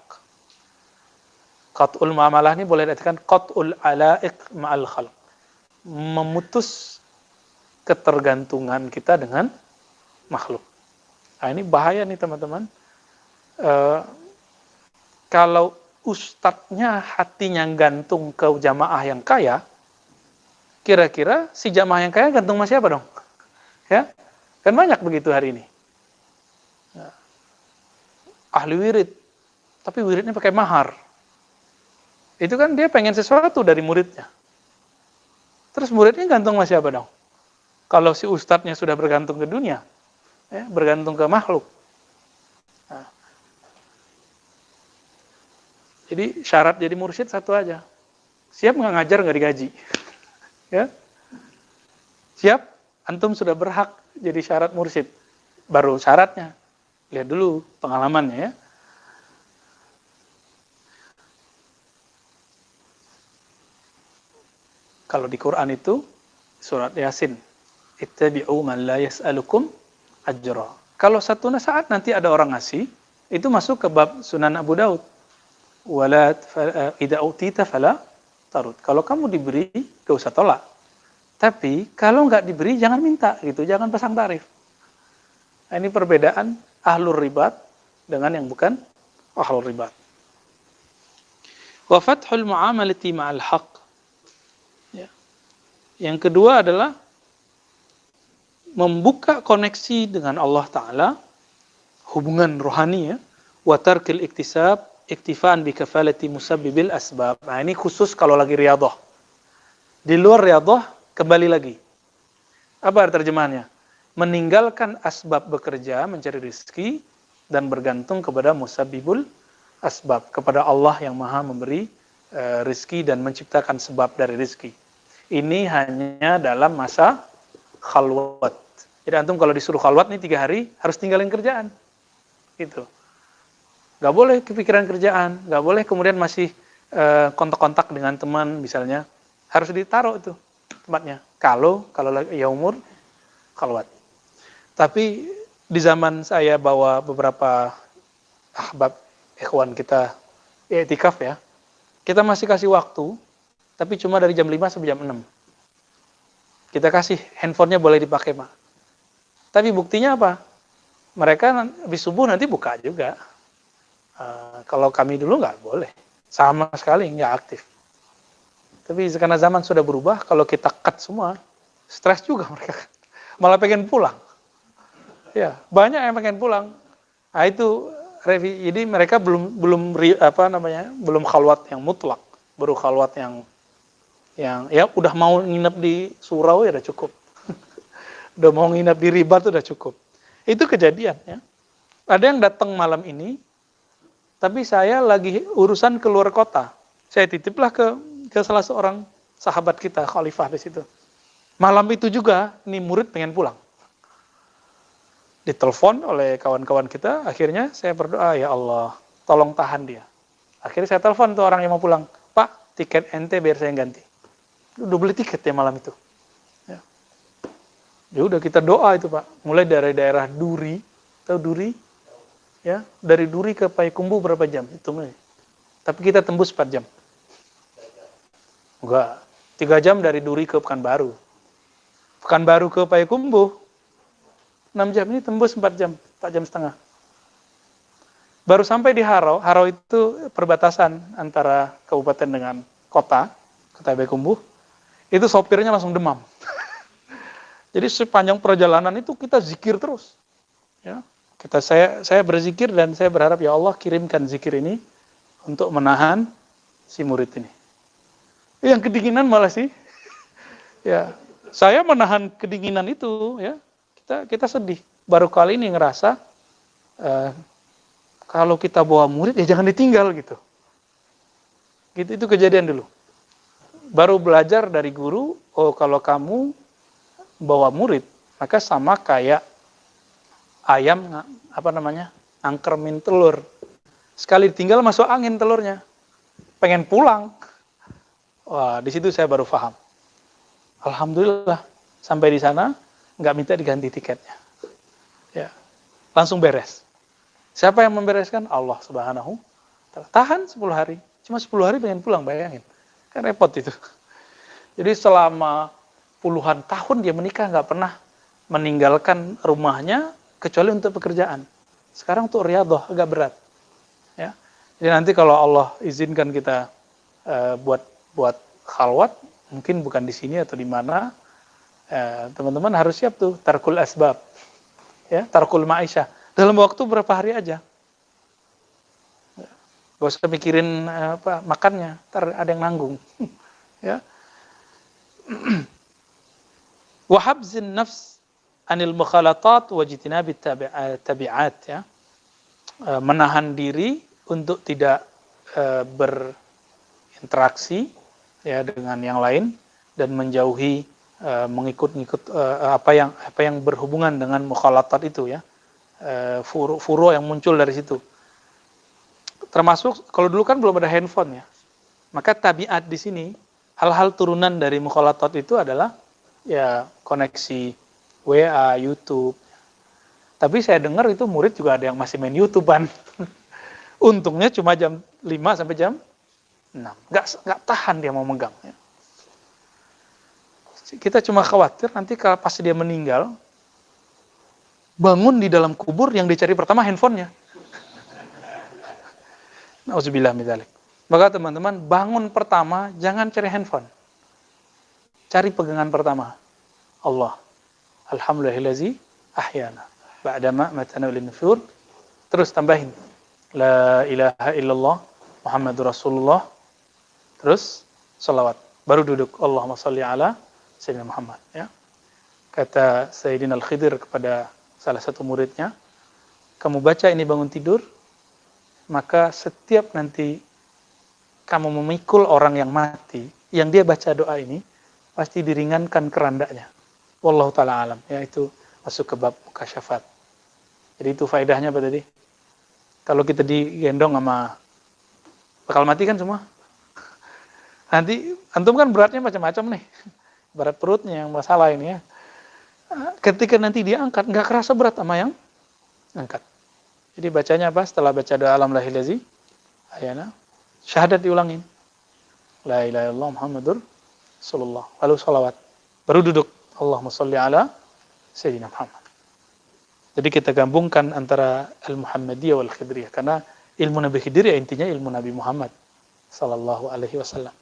Qat'ul mu'amalah ini boleh dikatakan qat'ul ala'iq ma'al khalq. Memutus ketergantungan kita dengan makhluk. Nah, ini bahaya nih teman-teman. Kalau ustadznya hatinya gantung ke jamaah yang kaya, kira-kira si jamaah yang kaya gantung sama siapa dong? Ya, kan banyak begitu hari ini. Ahli wirid, tapi wiridnya pakai mahar. Itu kan dia pengen sesuatu dari muridnya. Terus muridnya gantung sama siapa dong? Kalau si ustadznya sudah bergantung ke dunia, ya, bergantung ke makhluk. Nah, jadi syarat jadi mursyid satu aja. Siap nggak ngajar nggak digaji? Ya, siap? Antum sudah berhak jadi syarat mursyid. Baru syaratnya. Lihat dulu pengalamannya ya. Kalau di Quran itu surat Yasin, ittabi'u man la yas'alukum ajra. Kalau satu saat nanti ada orang ngasih, itu masuk ke bab Sunan Abu Daud. Wala idza utita fala tarud. Kalau kamu diberi, gak usah tolak. Tapi kalau nggak diberi jangan minta gitu, jangan pasang tarif. Nah, ini perbedaan ahlur ribat dengan yang bukan ahlur ribat. Wa fathul mu'amalati ma'al haqq. Ya. Yang kedua adalah membuka koneksi dengan Allah Ta'ala, hubungan rohani ya, wa tarkil iktisab, iktifaan bi kafalati musabbibil asbab. Nah, ini khusus kalau lagi riyadhah. Di luar riyadhah kembali lagi. Apa terjemahannya? Meninggalkan asbab bekerja, mencari rezeki, dan bergantung kepada musabbibul asbab, kepada Allah yang maha memberi rezeki dan menciptakan sebab dari rezeki. Ini hanya dalam masa khalwat. Jadi antum kalau disuruh khalwat nih 3 hari, harus tinggalin kerjaan. Gitu. Gak boleh kepikiran kerjaan, gak boleh kemudian masih kontak-kontak dengan teman misalnya. Harus ditaruh itu tempatnya. Kalau ya umur khalwat. Tapi di zaman saya bawa beberapa ahbab ikhwan kita i'tikaf ya, kita masih kasih waktu, tapi cuma dari jam 5 sampai jam 6. Kita kasih handphonenya boleh dipakai, Pak. Tapi buktinya apa? Mereka habis subuh nanti buka juga. Kalau kami dulu nggak boleh. Sama sekali nggak aktif. Tapi karena zaman sudah berubah, kalau kita cut semua, stres juga mereka. Malah pengen pulang. Ya, banyak yang pengen pulang. Nah, itu jadi mereka belum khalwat yang mutlak, baru khalwat yang ya udah mau nginep di surau ya udah cukup. Udah mau nginep di ribat udah cukup. Itu kejadian ya. Ada yang datang malam ini, tapi saya lagi urusan keluar kota. Saya titiplah ke salah seorang sahabat kita, khalifah di situ. Malam itu juga nih murid pengen pulang. Ditelepon oleh kawan-kawan kita, akhirnya saya berdoa, ya Allah, tolong tahan dia. Akhirnya saya telepon tuh orang yang mau pulang, Pak, tiket ente biar saya ganti. Udah beli tiket ya malam itu. Ya udah kita doa itu Pak, mulai dari daerah Duri, tahu Duri? Ya, dari Duri ke Payakumbuh berapa jam? Hitung aja. Tapi kita tembus 4 jam. Enggak, 3 jam dari Duri ke Pekanbaru. Pekanbaru ke Payakumbuh 6 jam, ini tembus 4 jam, 4 jam setengah. Baru sampai di Harau. Harau itu perbatasan antara kabupaten dengan kota Payakumbuh. Itu sopirnya langsung demam. Jadi sepanjang perjalanan itu kita zikir terus. Ya, saya berzikir dan saya berharap ya Allah kirimkan zikir ini untuk menahan si murid ini. Yang kedinginan malah sih. Ya, saya menahan kedinginan itu ya. Kita sedih. Baru kali ini ngerasa kalau kita bawa murid ya jangan ditinggal gitu. Gitu itu kejadian dulu. Baru belajar dari guru, oh kalau kamu bawa murid, maka sama kayak ayam angkermin telur. Sekali tinggal masuk angin telurnya. Pengen pulang. Wah, di situ saya baru paham. Alhamdulillah, sampai di sana nggak minta diganti tiketnya. Ya, langsung beres. Siapa yang membereskan? Allah Subhanahu wa Ta'ala. Tahan 10 hari. Cuma 10 hari pengen pulang, bayangin. Kan repot itu. Jadi selama puluhan tahun dia menikah nggak pernah meninggalkan rumahnya kecuali untuk pekerjaan. Sekarang untuk riyadhah agak berat. Ya. Jadi nanti kalau Allah izinkan kita buat khalwat, mungkin bukan di sini atau di mana, teman-teman harus siap tuh tarkul asbab, ya, tarkul ma'isyah. Dalam waktu berapa hari aja. Gak usah mikirin makannya, ntar ada yang nanggung. Ya. Wa habzin nafs anil mukhalatat wa jitinabi tabi'at, ya. Menahan diri untuk tidak berinteraksi, ya, dengan yang lain dan menjauhi mengikut-ngikut apa yang berhubungan dengan mukhalatat itu, ya. Furu yang muncul dari situ. Termasuk kalau dulu kan belum ada handphone, ya. Maka tabiat di sini, hal-hal turunan dari mukhalatat itu adalah ya koneksi WA, YouTube. Tapi saya dengar itu murid juga ada yang masih main YouTubean. Untungnya cuma jam 5 sampai jam 6. Nggak tahan dia mau megang, ya. Kita cuma khawatir nanti kalau pas dia meninggal, bangun di dalam kubur yang dicari pertama handphonenya. Nauzubillah min dzalik. Maka teman-teman, bangun pertama jangan cari handphone. Cari pegangan pertama. Allah. Alhamdulillazi ahyana ba'dama matana lin nusyur. Terus tambahin la ilaha illallah Muhammadur Rasulullah. Terus salawat. Baru duduk Allahumma shalli ala Sayyidina Muhammad, ya. Kata Sayyidina Al-Khidir kepada salah satu muridnya, kamu baca ini bangun tidur, maka setiap nanti kamu memikul orang yang mati, yang dia baca doa ini, pasti diringankan kerandanya. Wallahu ta'ala alam, ya, itu masuk ke bab mukasyafat. Jadi itu faedahnya apa tadi? Kalau kita digendong sama bakal mati kan semua. Nanti antum kan beratnya macam-macam nih. Berat perutnya yang masalah ini, ya. Ketika nanti dia angkat, nggak kerasa berat sama yang angkat. Jadi bacanya apa? Setelah baca doa alam lahilazi, ayana, syahadat diulangin. La ilaha illallah Muhammadur Rasulullah. Lalu salawat. Baru duduk. Allahumma sholli ala Sayyidina Muhammad. Jadi kita gabungkan antara Al-Muhammadiyah wal Khidriyah. Karena ilmu Nabi Khidir ya intinya ilmu Nabi Muhammad sallallahu alaihi wasallam.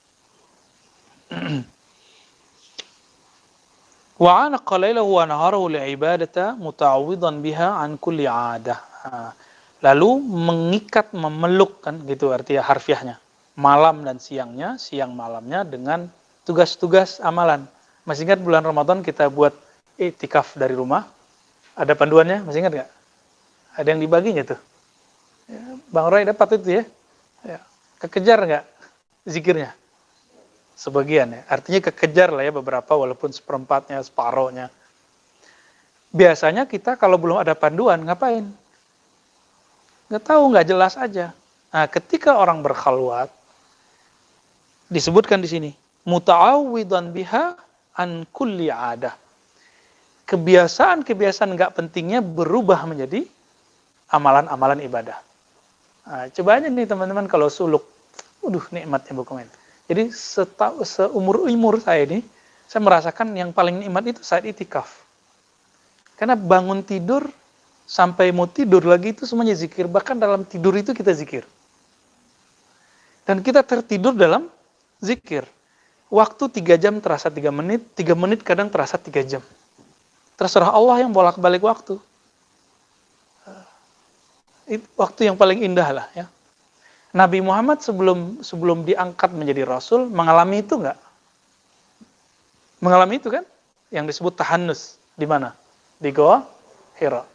Wa ana qalailahu wa naharahu li'ibadata muta'awwidan biha an kulli 'adah. Lalu mengikat, memeluk, kan gitu artinya harfiahnya. Malam dan siangnya, siang malamnya dengan tugas-tugas amalan. Masih ingat bulan Ramadan kita buat iktikaf dari rumah? Ada panduannya, masih ingat nggak? Ada yang dibaginya tuh. Ya, Bang Roy dapat itu, ya. Ya. Kekejar nggak zikirnya? Sebagian, ya. Artinya kekejar lah, ya, beberapa walaupun seperempatnya, separohnya. Biasanya kita kalau belum ada panduan ngapain? Nggak tahu, nggak jelas aja. Nah, ketika orang berkhalwat, disebutkan di sini, muta'awwidan biha an kulli 'adah. Kebiasaan-kebiasaan nggak pentingnya berubah menjadi amalan-amalan ibadah. Nah, coba aja nih teman-teman kalau suluk, nikmatnya bukan. Jadi seumur saya ini, saya merasakan yang paling nikmat itu saat itikaf. Karena bangun tidur sampai mau tidur lagi itu semuanya zikir. Bahkan dalam tidur itu kita zikir. Dan kita tertidur dalam zikir. Waktu 3 jam terasa 3 menit, 3 menit kadang terasa 3 jam. Terserah Allah yang bolak-balik waktu. Itu waktu yang paling indah lah, ya. Nabi Muhammad sebelum diangkat menjadi Rasul, mengalami itu enggak? Mengalami itu kan? Yang disebut tahannus. Di mana? Di Goa Hira.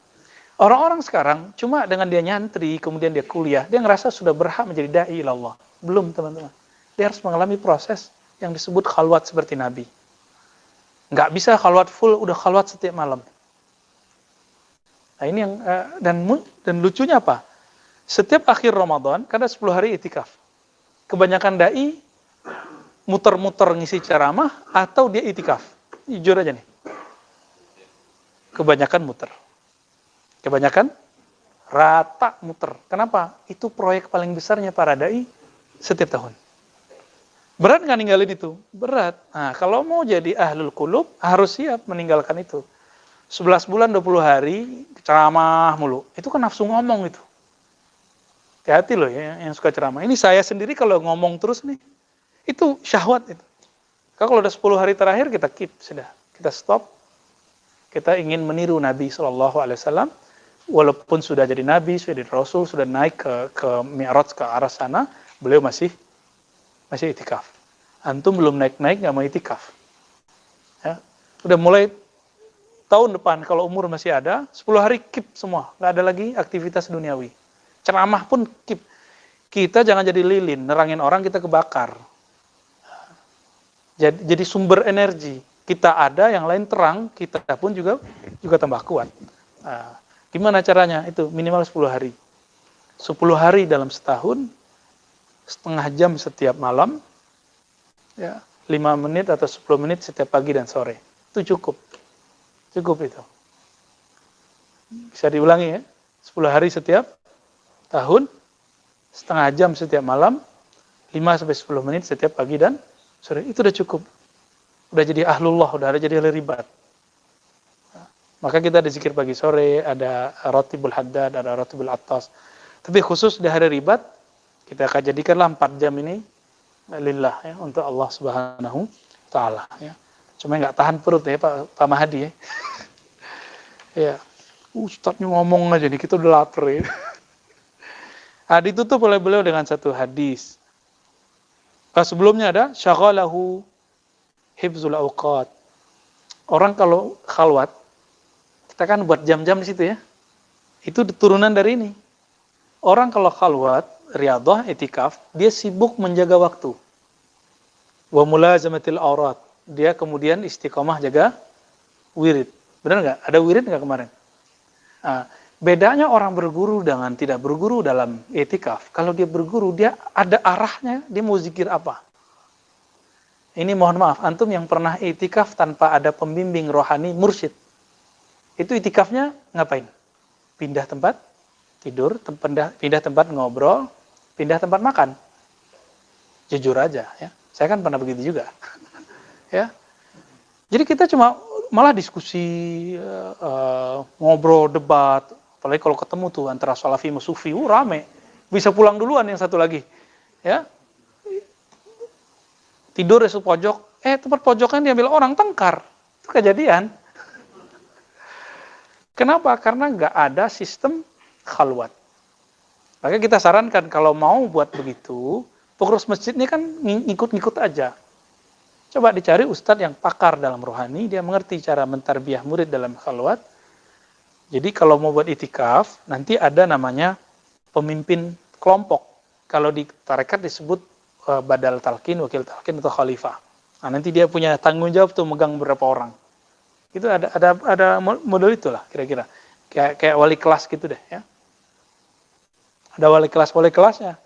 Orang-orang sekarang, cuma dengan dia nyantri, kemudian dia kuliah, dia ngerasa sudah berhak menjadi da'i ilallah. Belum, teman-teman. Dia harus mengalami proses yang disebut khalwat seperti Nabi. Nggak bisa khalwat full, udah khalwat setiap malam. Nah ini yang dan lucunya apa? Setiap akhir Ramadan kan ada 10 hari itikaf. Kebanyakan dai muter-muter ngisi ceramah atau dia itikaf. Jujur aja nih. Kebanyakan muter. Kebanyakan rata muter. Kenapa? Itu proyek paling besarnya para dai setiap tahun. Berat nggak ninggalin itu? Berat. Nah, kalau mau jadi ahlul qulub harus siap meninggalkan itu. 11 bulan 20 hari ceramah mulu. Itu kan nafsu ngomong itu. Hati-hati loh ya yang suka ceramah. Ini saya sendiri kalau ngomong terus nih, itu syahwat itu. Kalau udah 10 hari terakhir kita keep, sudah. Kita stop. Kita ingin meniru Nabi SAW. Walaupun sudah jadi Nabi, sudah jadi Rasul, sudah naik ke Mi'raj, ke arah sana, beliau masih itikaf. Antum belum naik-naik nggak mau itikaf. Ya. Udah mulai tahun depan kalau umur masih ada, 10 hari keep semua. Nggak ada lagi aktivitas duniawi. Ceramah pun keep. Kita jangan jadi lilin, nerangin orang kita kebakar. Jadi sumber energi. Kita ada, yang lain terang, kita pun juga tambah kuat. Nah, gimana caranya? Itu minimal 10 hari. 10 hari dalam setahun, setengah jam setiap malam, ya, 5 menit atau 10 menit setiap pagi dan sore. Itu cukup. Cukup itu. Bisa diulangi ya. 10 hari setiap tahun, setengah jam setiap malam, 5-10 menit setiap pagi dan sore. Itu udah cukup. Udah jadi ahlullah, udah ada jadi ahli ribat. Maka kita ada zikir pagi sore, ada ratibul haddad, ada ratibul attas. Tapi khusus di hari ribat, kita akan jadikanlah 4 jam ini lillah ya, untuk Allah Subhanahu Ta'ala ya. Cuma nggak tahan perut ya Pak Mahdi ya. Ya, Ustadznya ngomong aja nih, kita udah lapar ya. Nah, ditutup oleh beliau dengan satu hadis. Sebelumnya ada syaghalahu hifzul awqat. Orang kalau khalwat, kita kan buat jam-jam di situ ya. Itu turunan dari ini. Orang kalau khalwat, riyadhah, itikaf, dia sibuk menjaga waktu. Wa mulazamatil aurat. Dia kemudian istiqomah jaga wirid. Benar nggak? Ada wirid nggak kemarin? Nah, bedanya orang berguru dengan tidak berguru dalam itikaf. Kalau dia berguru, dia ada arahnya, dia mau zikir apa. Ini mohon maaf, antum yang pernah itikaf tanpa ada pembimbing rohani, mursyid. Itu itikafnya ngapain? Pindah tempat tidur, pindah tempat ngobrol, pindah tempat makan. Jujur aja ya. Saya kan pernah begitu juga. Ya. Jadi kita cuma malah diskusi, ngobrol, debat. Apalagi kalau ketemu tuh antara salafi sama sufi, rame. Bisa pulang duluan yang satu lagi. Ya. Tidur di pojok, tempat pojokan diambil orang, tengkar. Itu kejadian. Kenapa? Karena nggak ada sistem khalwat. Maka kita sarankan kalau mau buat begitu, pengurus masjid ini kan ngikut-ngikut aja. Coba dicari ustadz yang pakar dalam rohani, dia mengerti cara mentarbiyah murid dalam khalwat. Jadi kalau mau buat itikaf, nanti ada namanya pemimpin kelompok. Kalau di tarekat disebut badal talqin, wakil talqin atau khalifah. Nah, nanti dia punya tanggung jawab tuh megang berapa orang. Itu ada model itulah kira-kira. Kayak wali kelas gitu deh ya. Ada wali kelasnya.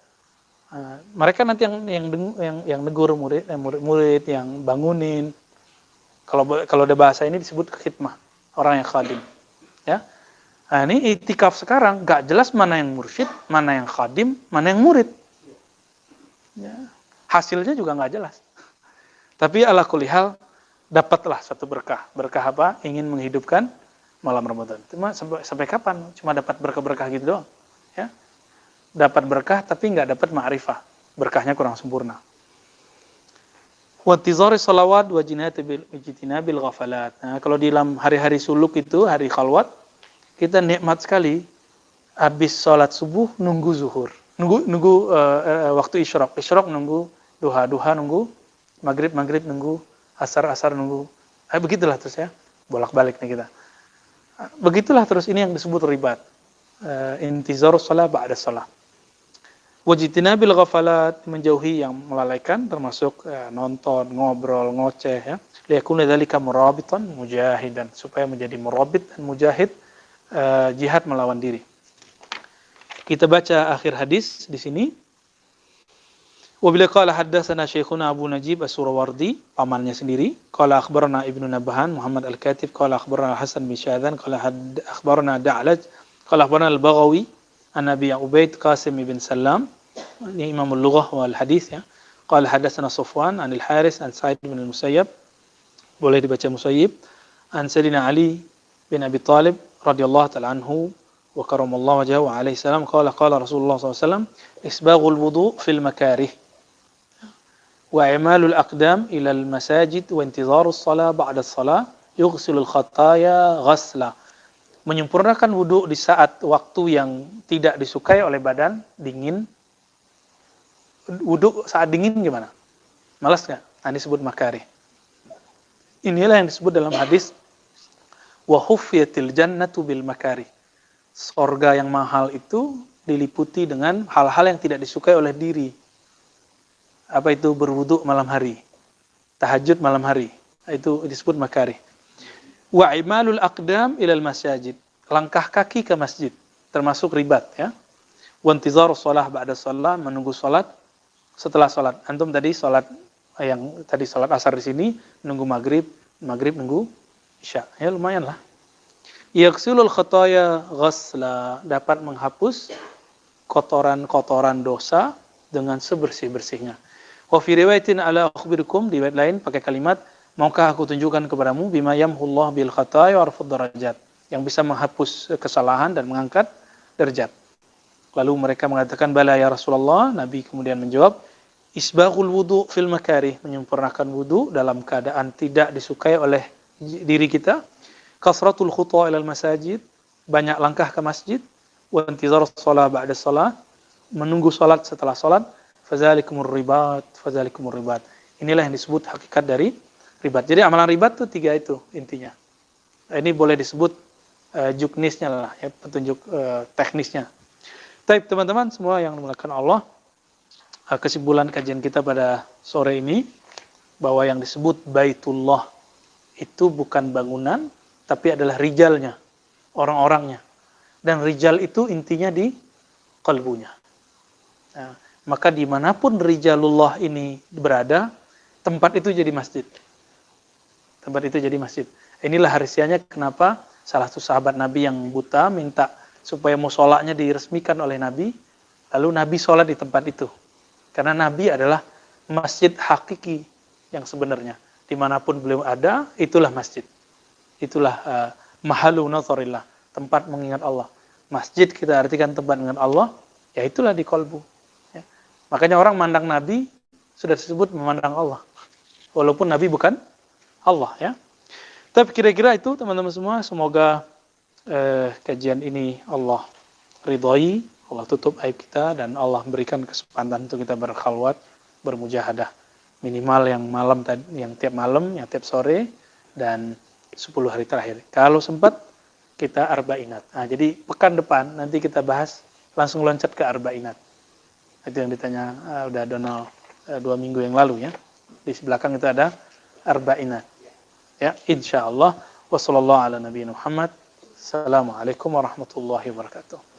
Nah, mereka nanti yang negur murid yang bangunin. Kalau ada bahasa ini disebut khidmah, orang yang khadim. Ya. Nah, ini itikaf sekarang nggak jelas mana yang mursyid, mana yang khadim, mana yang murid. Ya. Hasilnya juga nggak jelas. Tapi ala kulli hal dapatlah satu berkah. Berkah apa? Ingin menghidupkan malam Ramadan. Cuma sampai kapan? Cuma dapat berkah-berkah gitu doang. Ya. Dapat berkah tapi nggak dapat ma'rifah. Berkahnya kurang sempurna. Wattizari salawat wajitinabil ghafalat. Nah, kalau di dalam hari-hari suluk itu, hari khalwat, kita nikmat sekali habis sholat subuh nunggu zuhur. Nunggu waktu isyraq nunggu, duha nunggu, maghrib nunggu, asar nunggu. Begitulah terus ya, bolak-balik nih kita. Begitulah terus, ini yang disebut ribat. Intizarus shalah ba'da shalah. Wajitinabil ghafalat, menjauhi yang melalaikan, termasuk nonton, ngobrol, ngoceh ya. Liyakuna dzalika murabitan mujahidan, supaya menjadi murabit dan mujahid jihad melawan diri. Kita baca akhir hadis di sini. Wabila qala haddatsana Syekhuna Abu Najib As-Surawardi, pamannya sendiri, qala akhbarana Ibnu Nabhan Muhammad Al-Katib, qala akhbarana Hasan bin Syadzan, qala akhbarana Da'laj, qala akhbarana Al-Baghawi an Abi Ubaid Qasim bin Salam, ini Imam Al-Lughah wal Hadis ya. Qala haddatsana Sufwan an Al-Haris an Sa'id bin Al-Musayyab, boleh dibaca Musayyib, an Sayyidina Ali bin Abi Thalib radhiyallahu ta'ala anhu wa karamallahu wajhahu wa alaihi salam qala Rasulullah sallallahu alaihi wasallam isbaghul wudu fil makarih wa i'malul aqdam ila al masajid wa intizarus shalah ba'da shalah yughsilul khataya ghasla. Menyempurnakan wudu di saat waktu yang tidak disukai oleh badan, dingin. Wudu saat dingin gimana? Malas enggak? Nah, disebut makarih. Inilah yang disebut dalam hadis wa huffiyatil jannatu bil makarih. Surga yang mahal itu diliputi dengan hal-hal yang tidak disukai oleh diri. Apa itu? Berwudu malam hari, tahajud malam hari, itu disebut makarih. Wa imalul aqdam ilal masajid, langkah kaki ke masjid, termasuk ribat ya. Wa intizarus shalah ba'da shalah, menunggu salat setelah salat. Antum tadi salat yang tadi salat asar di sini, nunggu maghrib nunggu isya. Ya lumayan lah. Yaghsilul khataya ghasla, dapat menghapus kotoran-kotoran dosa dengan sebersih-bersihnya. Wa fi riwayatin ala akhbirukum, di riwayat lain pakai kalimat maukah aku tunjukkan kepadamu bima yamhullah bil khataya wa rafud darajat, yang bisa menghapus kesalahan dan mengangkat derajat. Lalu mereka mengatakan bala ya Rasulullah. Nabi kemudian menjawab isbaghul wudu fil makarih, menyempurnakan wudu dalam keadaan tidak disukai oleh diri kita. Kasratul khutwa ilal masajid, banyak langkah ke masjid. Wa intizarus shalah ba'da shalah, menunggu salat setelah salat. Fadzalikumur ribat. Inilah yang disebut hakikat dari ribat. Jadi amalan ribat itu 3 itu intinya. Ini boleh disebut juknisnya lah ya, petunjuk teknisnya. Baik teman-teman semua yang dimuliakan Allah, kesimpulan kajian kita pada sore ini bahwa yang disebut Baitullah itu bukan bangunan, tapi adalah rijalnya, orang-orangnya. Dan rijal itu intinya di qalbunya. Nah, maka dimanapun rijalullah ini berada, tempat itu jadi masjid. Tempat itu jadi masjid. Inilah rahasianya kenapa salah satu sahabat Nabi yang buta minta supaya musholanya diresmikan oleh Nabi, lalu Nabi sholat di tempat itu. Karena Nabi adalah masjid hakiki yang sebenarnya. Dimanapun beliau ada, itulah masjid. Itulah mahalu nazarillah, tempat mengingat Allah. Masjid kita artikan tempat mengingat Allah, ya itulah di kolbu. Ya. Makanya orang mandang Nabi sudah disebut memandang Allah. Walaupun Nabi bukan Allah ya. Tapi kira-kira itu teman-teman semua, semoga kajian ini Allah ridhoi, Allah tutup aib kita, dan Allah berikan kesempatan untuk kita berkhalwat, bermujahadah. Minimal yang malam tadi, yang tiap malam, yang tiap sore, dan 10 hari terakhir. Kalau sempat kita arba'inat. Nah, jadi pekan depan nanti kita bahas langsung loncat ke arba'inat. Itu yang ditanya udah Donald 2 minggu yang lalu ya. Di belakang itu ada arba'inat. Ya, insyaallah. Wassallallahu ala nabiyina Muhammad. Assalamualaikum warahmatullahi wabarakatuh.